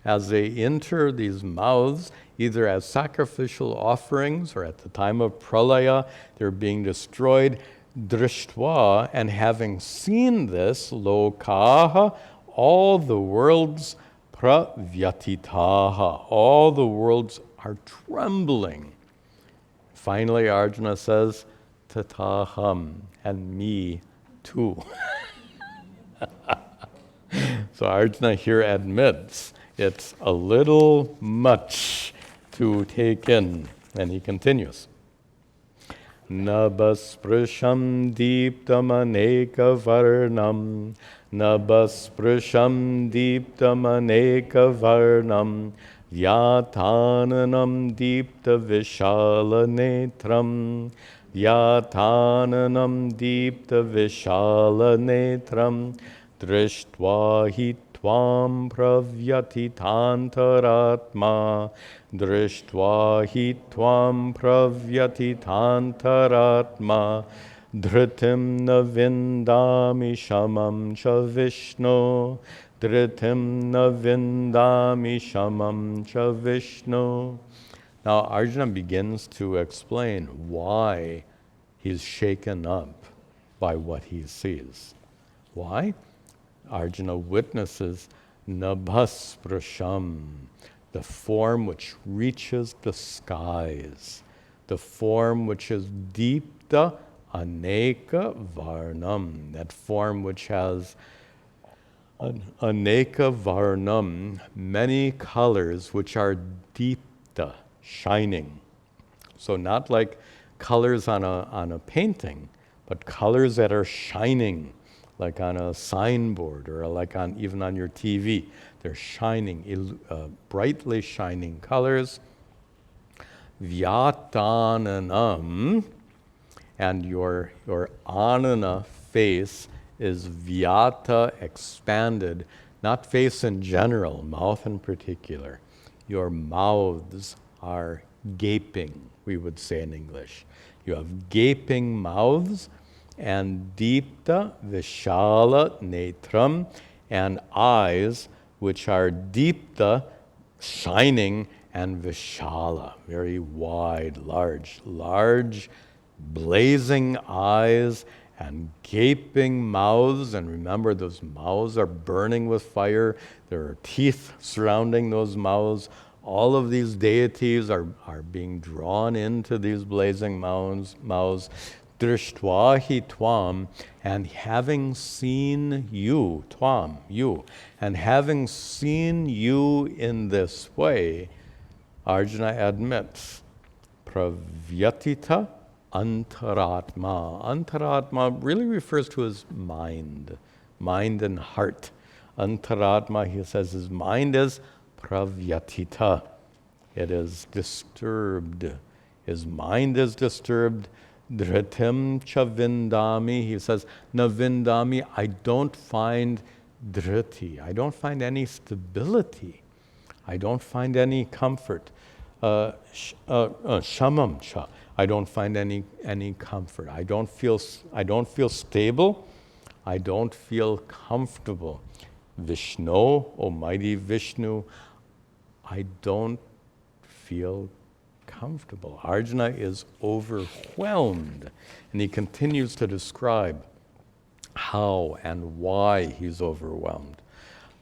Speaker 1: as they enter these mouths either as sacrificial offerings or at the time of pralaya, they're being destroyed. Drishtva, and having seen this, lokaha, all the worlds pravyatitaha, all the worlds are trembling. Finally, Arjuna says, tataham, and me too. So Arjuna here admits it's a little much to take in. And he continues. Nabasprisham deeptam aneka varnam, Nabasprisham deeptam aneka varnam, Vyatananam deepta vishala netram, Vyatananam deepta vishala netram, Drishtva hi tvam pravyatitantaratma, Drishtva hi tvam pravyatitantaratma, Dhritim na vindami shamam cha Vishnu, Dhritim na vindami shamam cha Vishnu. Now Arjuna begins to explain why he's shaken up by what he sees. Why? Arjuna witnesses Nabhasprasham, the form which reaches the skies, the form which is Deepta Aneka Varnam, that form which has Aneka Varnam, many colors which are Deepta, shining. So not like colors on a painting, but colors that are shining, like on a signboard or like even on your TV. They're shining, brightly shining colors. Vyatananam, and your anana face is vyata, expanded, not face in general, mouth in particular. Your mouths are gaping, we would say in English. You have gaping mouths, and deepta vishala netram, and eyes which are deepta, shining, and vishala, very wide, large, blazing eyes and gaping mouths. And remember, those mouths are burning with fire. There are teeth surrounding those mouths. All of these deities are being drawn into these blazing mouths. Drishtva hi tvam, and having seen you, tvam, you, and having seen you in this way, Arjuna admits, pravyatita antaratma. Antaratma really refers to his mind and heart. Antaratma, he says, his mind is pravyatita. It is disturbed. His mind is disturbed. Dhritim cha vindami, he says, na vindami, I don't find dhriti. I don't find any stability. I don't find any comfort. Shamam cha, I don't find any comfort. I don't feel stable. I don't feel comfortable. Vishnu, Almighty Vishnu, I don't feel comfortable. Arjuna is overwhelmed, and he continues to describe how and why he's overwhelmed.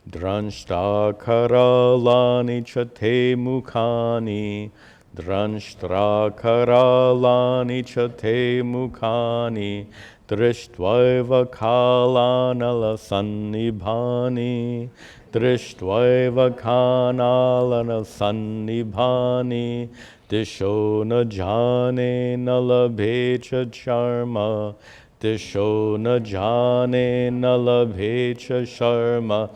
Speaker 1: Dranshta karalani chate mukhani, Dranshta karalani chate mukhani, Drishtva kalanala sannibhani, Drishtva kanalana sannibhani, Disho na jane na labhecha charma, Disho na jane na labhecha sharma,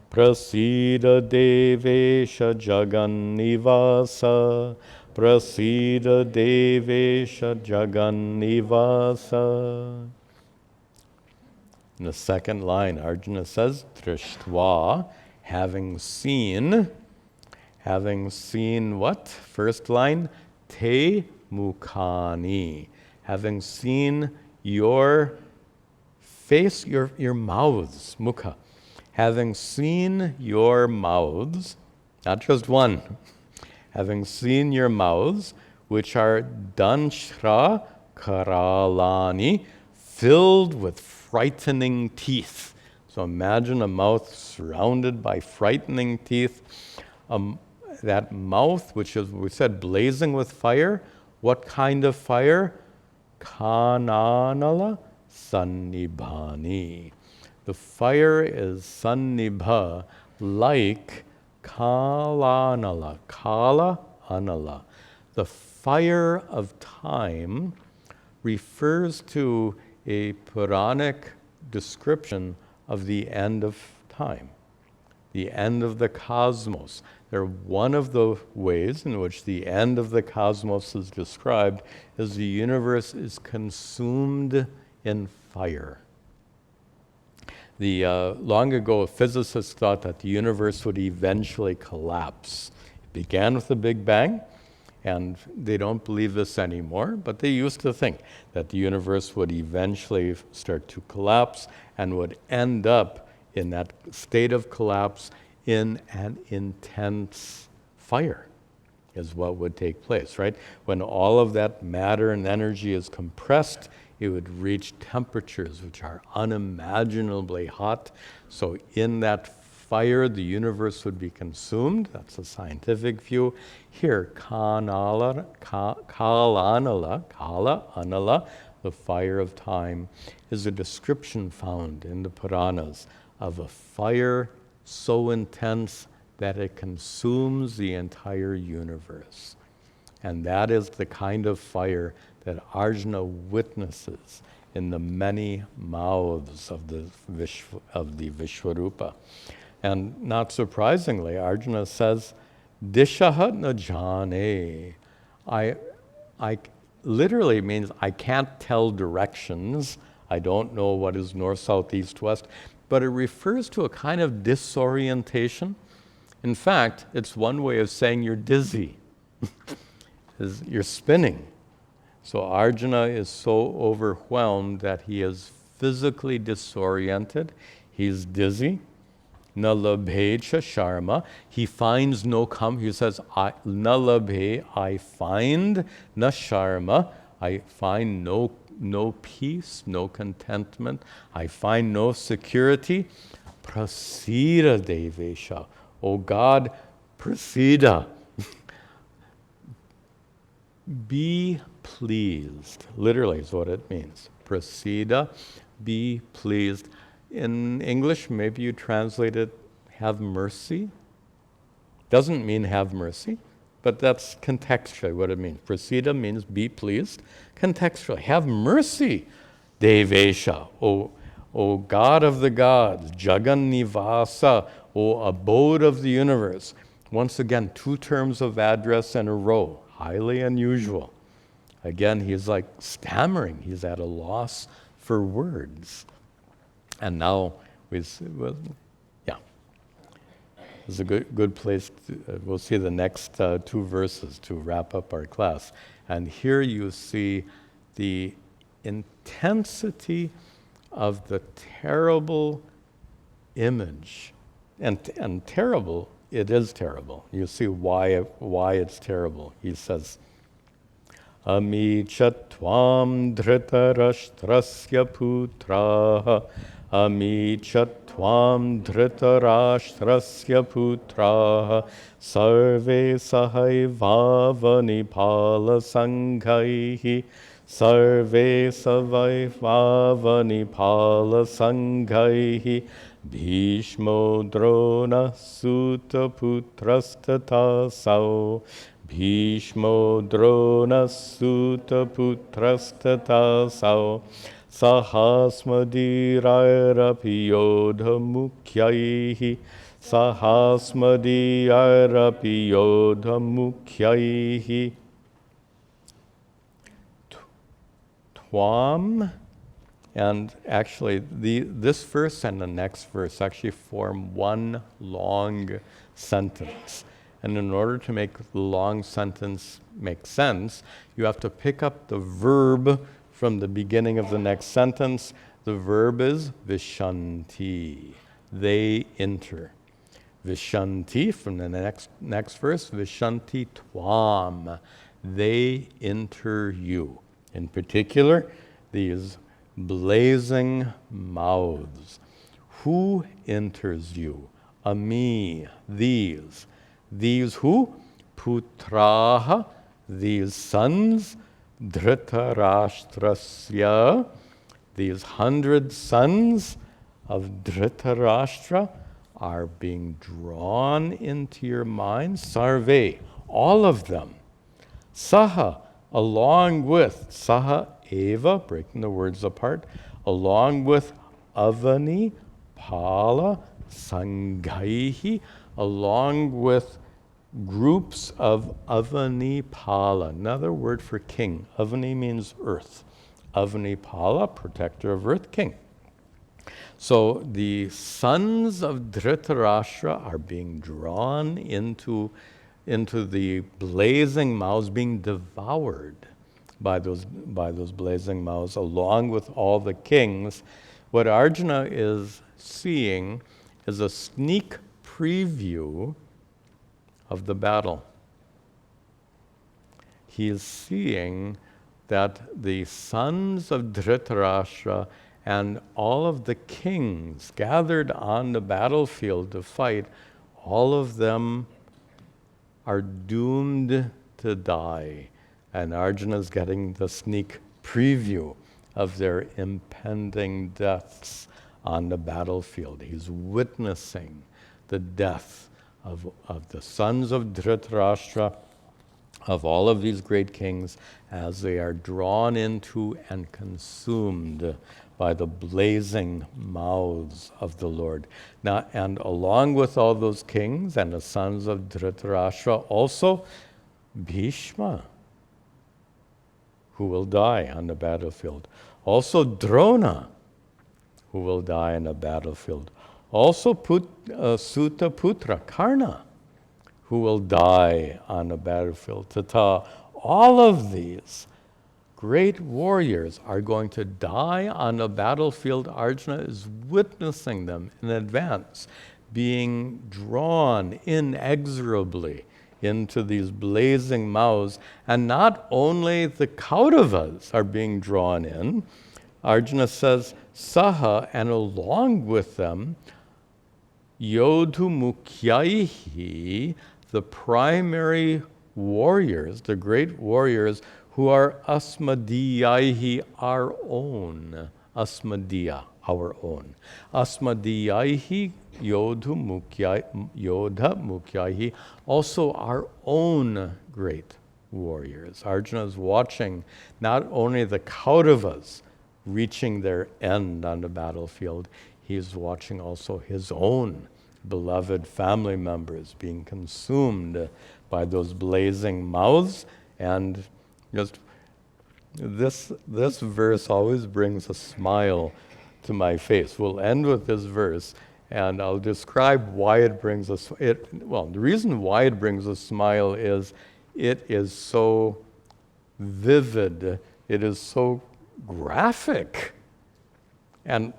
Speaker 1: Prasida devesha jagannivasa, Prasida devesha jagannivasa. In the second line, Arjuna says, Drishtva, having seen what? First line, te mukhani, having seen your face, your mouths, mukha, having seen your mouths, not just one, having seen your mouths, which are danshra karalani, filled with frightening teeth. So imagine a mouth surrounded by frightening teeth. That mouth, which is, we said, blazing with fire. What kind of fire? Kananala sannibhani. The fire is sannibha, like kalanala, kala anala. The fire of time refers to a Puranic description of the end of time, the end of the cosmos. They're one of the ways in which the end of the cosmos is described is the universe is consumed in fire. Long ago, physicists thought that the universe would eventually collapse. It began with the Big Bang, and they don't believe this anymore, but they used to think that the universe would eventually start to collapse and would end up in that state of collapse in an intense fire is what would take place, right? When all of that matter and energy is compressed, it would reach temperatures which are unimaginably hot. So in that fire, the universe would be consumed. That's a scientific view. Here, kala anala, the fire of time, is a description found in the Puranas of a fire so intense that it consumes the entire universe. And that is the kind of fire that Arjuna witnesses in the many mouths of the Vishwarupa. And not surprisingly, Arjuna says, Dishaha na jane. I literally means I can't tell directions. I don't know what is north, south, east, west. But it refers to a kind of disorientation. In fact, it's one way of saying you're dizzy. You're spinning. So Arjuna is so overwhelmed that he is physically disoriented. He's dizzy. Na labhecha sharma. He finds no he says, na labhe, I find, na sharma, I find no peace, no contentment. I find no security. Prasida devesha. O God, prasida. Be pleased. Literally is what it means. Prasida, be pleased. In English, maybe you translate it, have mercy. Doesn't mean have mercy, but that's contextually what it means. Prasida means be pleased. Contextually, have mercy, Devesha, O God of the gods, Jagan Nivasa, O abode of the universe. Once again, two terms of address in a row, highly unusual. Again, he's like stammering. He's at a loss for words. And now, this is a good place. We'll see the next two verses to wrap up our class. And here you see the intensity of the terrible image. And terrible, it is terrible. You see why it's terrible. He says, Ami chatvam dhritarashtrasya putraha Ami chatvam dhritarashtrasya putraha sarve sahaivava nipala sanghaihi sarve savaivava nipala sanghaihi Bhishmo drona sutta putrastatasau Bhishmo drona sutta putrastatasau Sahasmadirairapi yodha mukhyaihi Sahasmadirairapi yodha mukhyaihi Twam. And actually, this verse and the next verse actually form one long sentence. And in order to make the long sentence make sense, you have to pick up the verb from the beginning of the next sentence. The verb is vishanti. They enter. Vishanti, from the next verse, Vishanti Tvam. They enter you. In particular, these blazing mouths. Who enters you? Ami, these. These who? Putraha, these sons. Dhritarashtrasya, these 100 sons of Dhritarashtra are being drawn into your mind. Sarve, all of them. Saha, along with, Saha Eva, breaking the words apart, along with Avani, Pala, Sangaihi, along with groups of Avani Pala, another word for king. Avani means earth. Avani Pala, protector of earth, king. So the sons of Dhritarashtra are being drawn into the blazing mouths, being devoured by those blazing mouths, along with all the kings. What Arjuna is seeing is a sneak preview of the battle. He is seeing that the sons of Dhritarashtra and all of the kings gathered on the battlefield to fight, all of them are doomed to die. And Arjuna is getting the sneak preview of their impending deaths on the battlefield. He's witnessing the death of the sons of Dhritarashtra, of all of these great kings, as they are drawn into and consumed by the blazing mouths of the Lord. Now, and along with all those kings and the sons of Dhritarashtra, also Bhishma, who will die on the battlefield. Also Drona, who will die on the battlefield. Also Sutta Putra, Karna, who will die on the battlefield. Tata, all of these great warriors are going to die on the battlefield. Arjuna is witnessing them in advance, being drawn inexorably into these blazing mouths. And not only the Kauravas are being drawn in, Arjuna says, Saha, and along with them, Yodhu Mukyaihi, the primary warriors, the great warriors who are Asmadiyaihi, our own. Asmadiya, our own. Asmadiyaihi, Yodha Mukyaihi, also our own great warriors. Arjuna is watching not only the Kauravas reaching their end on the battlefield, he is watching also his own beloved family members being consumed by those blazing mouths. And just this verse always brings a smile to my face. We'll end with this verse, and I'll describe why it brings the reason why it brings a smile is it is so vivid, it is so graphic. And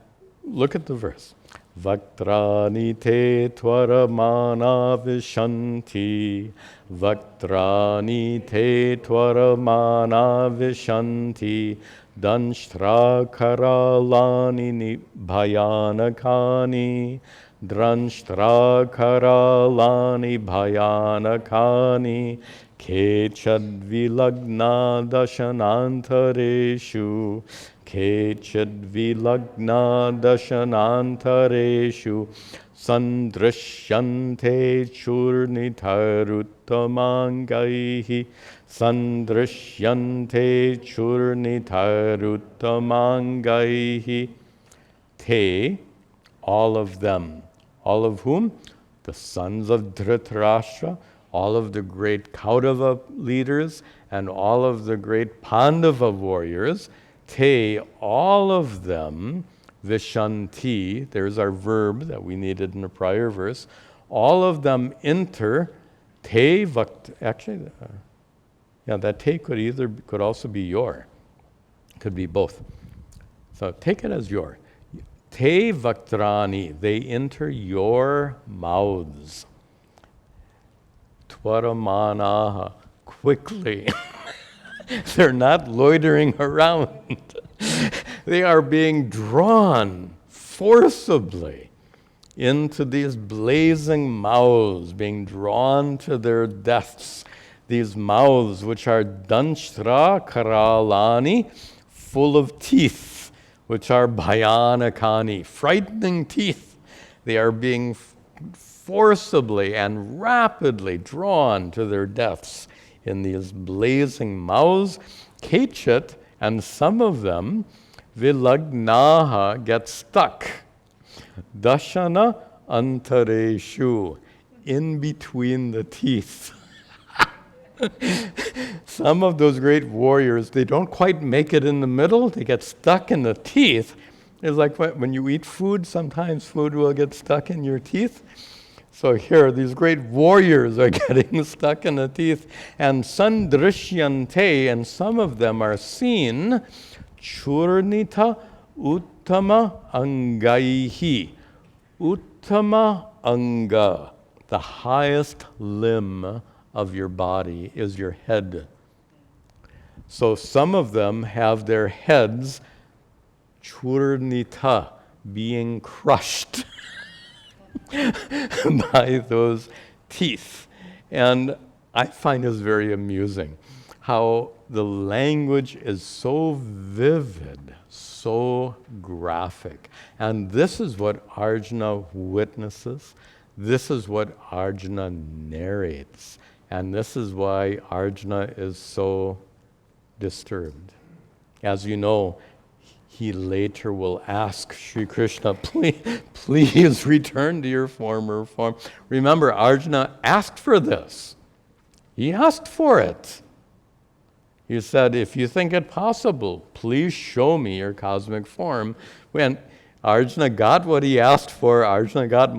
Speaker 1: look at the verse. Vaktrani te tvaramana vishanti. Vaktrani te tvaramana vishanti. Danshtra karalani bhayanakani. Dranshtra karalani bhayanakani. Kechad vilagna dashanantareshu. Kechad vilagna dashanantareshu. Sandrishyante churnitarutamangaihi. Sandrishyante churnitarutamangaihi. Te, all of them. All of whom? The sons of Dhritarashtra, all of the great Kaurava leaders, and all of the great Pandava warriors. Te, all of them, vishanti, there's our verb that we needed in the prior verse, all of them enter, te vakt, actually, that te could also be your, could be both. So take it as your. Te vaktrani, they enter your mouths. Tvaramanaha, quickly. They're not loitering around. They are being drawn forcibly into these blazing mouths, being drawn to their deaths. These mouths, which are danshra karalani, full of teeth, which are bhayanakani, frightening teeth. They are being forcibly and rapidly drawn to their deaths in these blazing mouths. Kechit, and some of them, vilagnaha, get stuck. Dashana antareshu, in between the teeth. Some of those great warriors, they don't quite make it in the middle, they get stuck in the teeth. It's like when you eat food, sometimes food will get stuck in your teeth. So here, these great warriors are getting stuck in the teeth. And sandrishyante, and some of them are seen, churnita uttama angaihi. Uttama anga, the highest limb of your body is your head. So some of them have their heads churnita, being crushed by those teeth. And I find this very amusing, how the language is so vivid, so graphic. And this is what Arjuna witnesses. This is what Arjuna narrates. And this is why Arjuna is so disturbed. As you know, he later will ask Sri Krishna, please return to your former form. Remember, Arjuna asked for this. He asked for it. He said, if you think it possible, please show me your cosmic form. When Arjuna got what he asked for, Arjuna got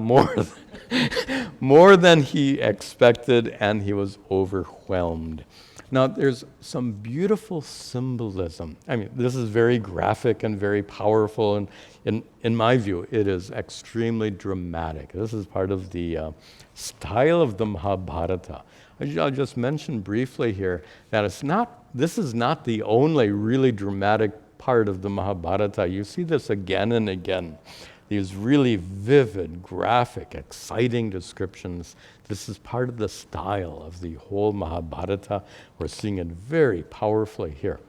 Speaker 1: more than he expected, and he was overwhelmed. Now, there's some beautiful symbolism. I mean, this is very graphic and very powerful, and in my view, it is extremely dramatic. This is part of the style of the Mahabharata. I'll just mention briefly here that this is not the only really dramatic part of the Mahabharata. You see this again and again. These really vivid, graphic, exciting descriptions. This is part of the style of the whole Mahabharata. We're seeing it very powerfully here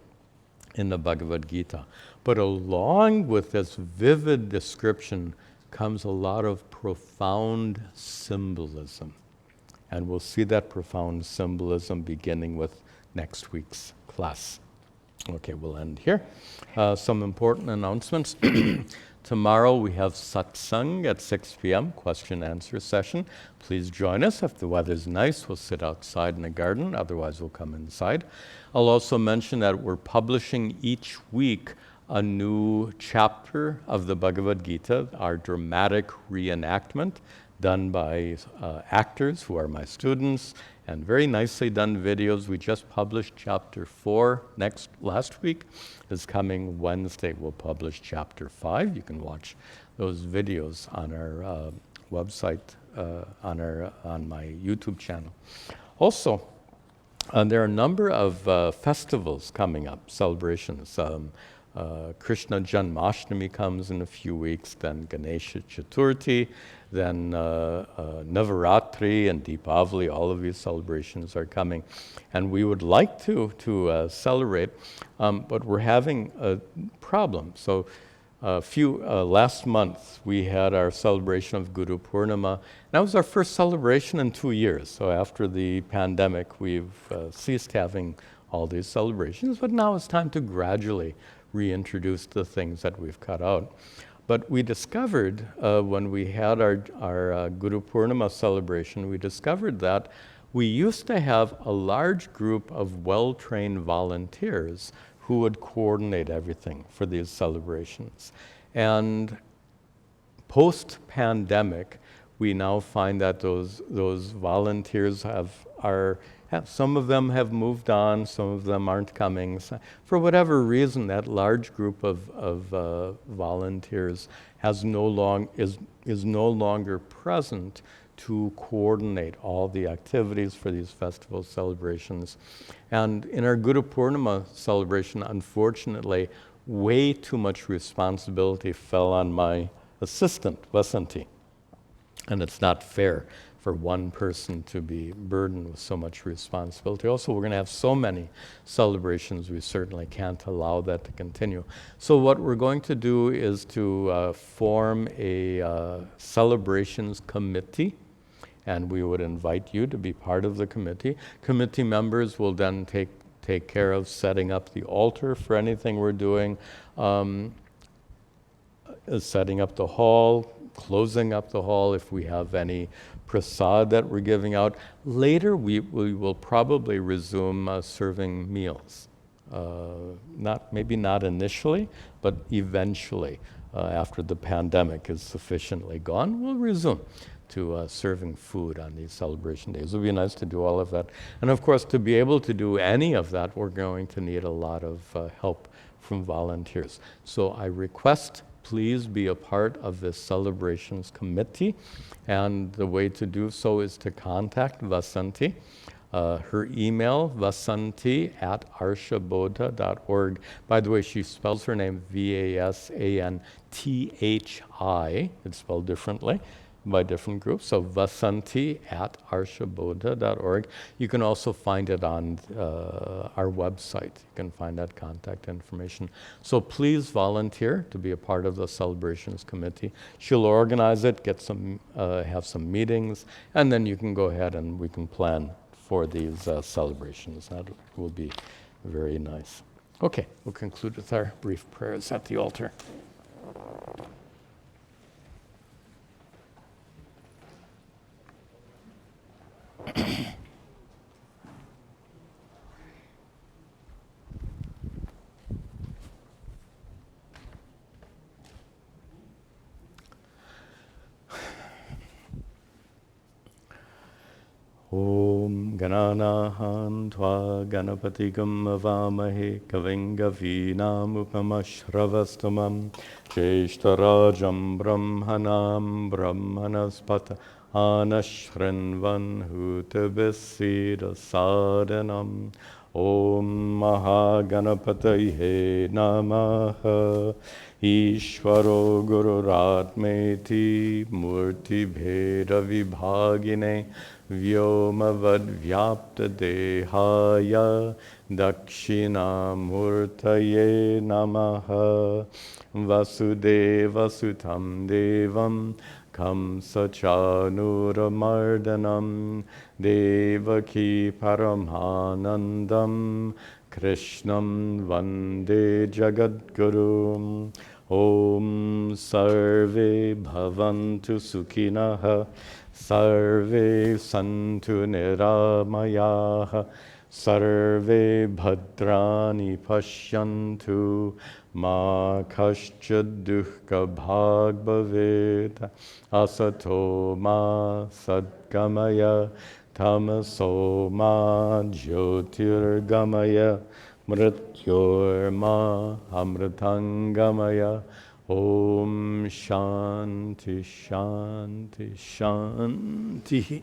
Speaker 1: in the Bhagavad Gita. But along with this vivid description comes a lot of profound symbolism. And we'll see that profound symbolism beginning with next week's class. Okay, we'll end here. Some important announcements. Tomorrow we have satsang at 6 p.m., question-answer session. Please join us. If the weather's nice, we'll sit outside in the garden. Otherwise, we'll come inside. I'll also mention that we're publishing each week a new chapter of the Bhagavad Gita, our dramatic reenactment done by actors who are my students, and very nicely done videos. We just published chapter 4 last week. This coming Wednesday, we'll publish chapter 5. You can watch those videos on our website, on my YouTube channel. Also, there are a number of festivals coming up, celebrations. Krishna Janmashtami comes in a few weeks, then Ganesha Chaturthi, then Navaratri and Deepavali. All of these celebrations are coming. And we would like to celebrate, but we're having a problem. So last month, we had our celebration of Guru Purnima. That was our first celebration in 2 years. So after the pandemic, we've ceased having all these celebrations, but now it's time to gradually reintroduce the things that we've cut out. But we discovered when we had our Guru Purnima celebration, we discovered that we used to have a large group of well-trained volunteers who would coordinate everything for these celebrations. And post-pandemic, we now find that those volunteers have some of them have moved on, some of them aren't coming. So for whatever reason, that large group of volunteers is no longer present to coordinate all the activities for these festival celebrations. And in our Guru Purnima celebration, unfortunately, way too much responsibility fell on my assistant, Vasanti. And it's not fair for one person to be burdened with so much responsibility. Also, we're going to have so many celebrations, we certainly can't allow that to continue. So what we're going to do is to form a celebrations committee, and we would invite you to be part of the committee. Committee members will then take care of setting up the altar for anything we're doing, setting up the hall, closing up the hall if we have any prasad that we're giving out. Later, we will probably resume serving meals. Maybe not initially, but eventually, after the pandemic is sufficiently gone, we'll resume to serving food on these celebration days. It would be nice to do all of that. And of course, to be able to do any of that, we're going to need a lot of help from volunteers. So I request, please be a part of this celebrations committee. And the way to do so is to contact Vasanti. Her email, vasanti@arshabodha.org. By the way, she spells her name Vasanthi. It's spelled differently by different groups. So vasanti@arshabodha.org. You can also find it on our website. You can find that contact information. So please volunteer to be a part of the celebrations committee. She'll organize it, have some meetings, and then you can go ahead and we can plan for these celebrations. That will be very nice. Okay, we'll conclude with our brief prayers at the altar. Om Gananahan Tva Ganapatigam Avamahe Kaving Gavinam Upamashravastamam Jeshtarajam Brahmanam Brahmanaspata Anashrinvan Hutabesida Sadhanam Om Mahaganapataye Namaha Ishvaro Gururatmeti Murti Bheda Vibhagine Vyomavad Vyapta Dehaya Dakshinamurtaye Namaha Vasudeva Sutam Devam Kamsachanuramardanam Devaki Paramhanandam Krishnam Vande Jagadgurum Om Sarve Bhavantu Sukhinaha Sarve Santu Niramayaha Sarve Bhadrani Pashyantu Ma Kaschad Dukkha Bhag Bhavet Asato Ma Sadgamaya Tamaso Ma Jyotirgamaya Mrityorma Amritangamaya Om Shanti Shanti Shanti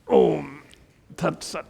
Speaker 1: Om Tat Sat.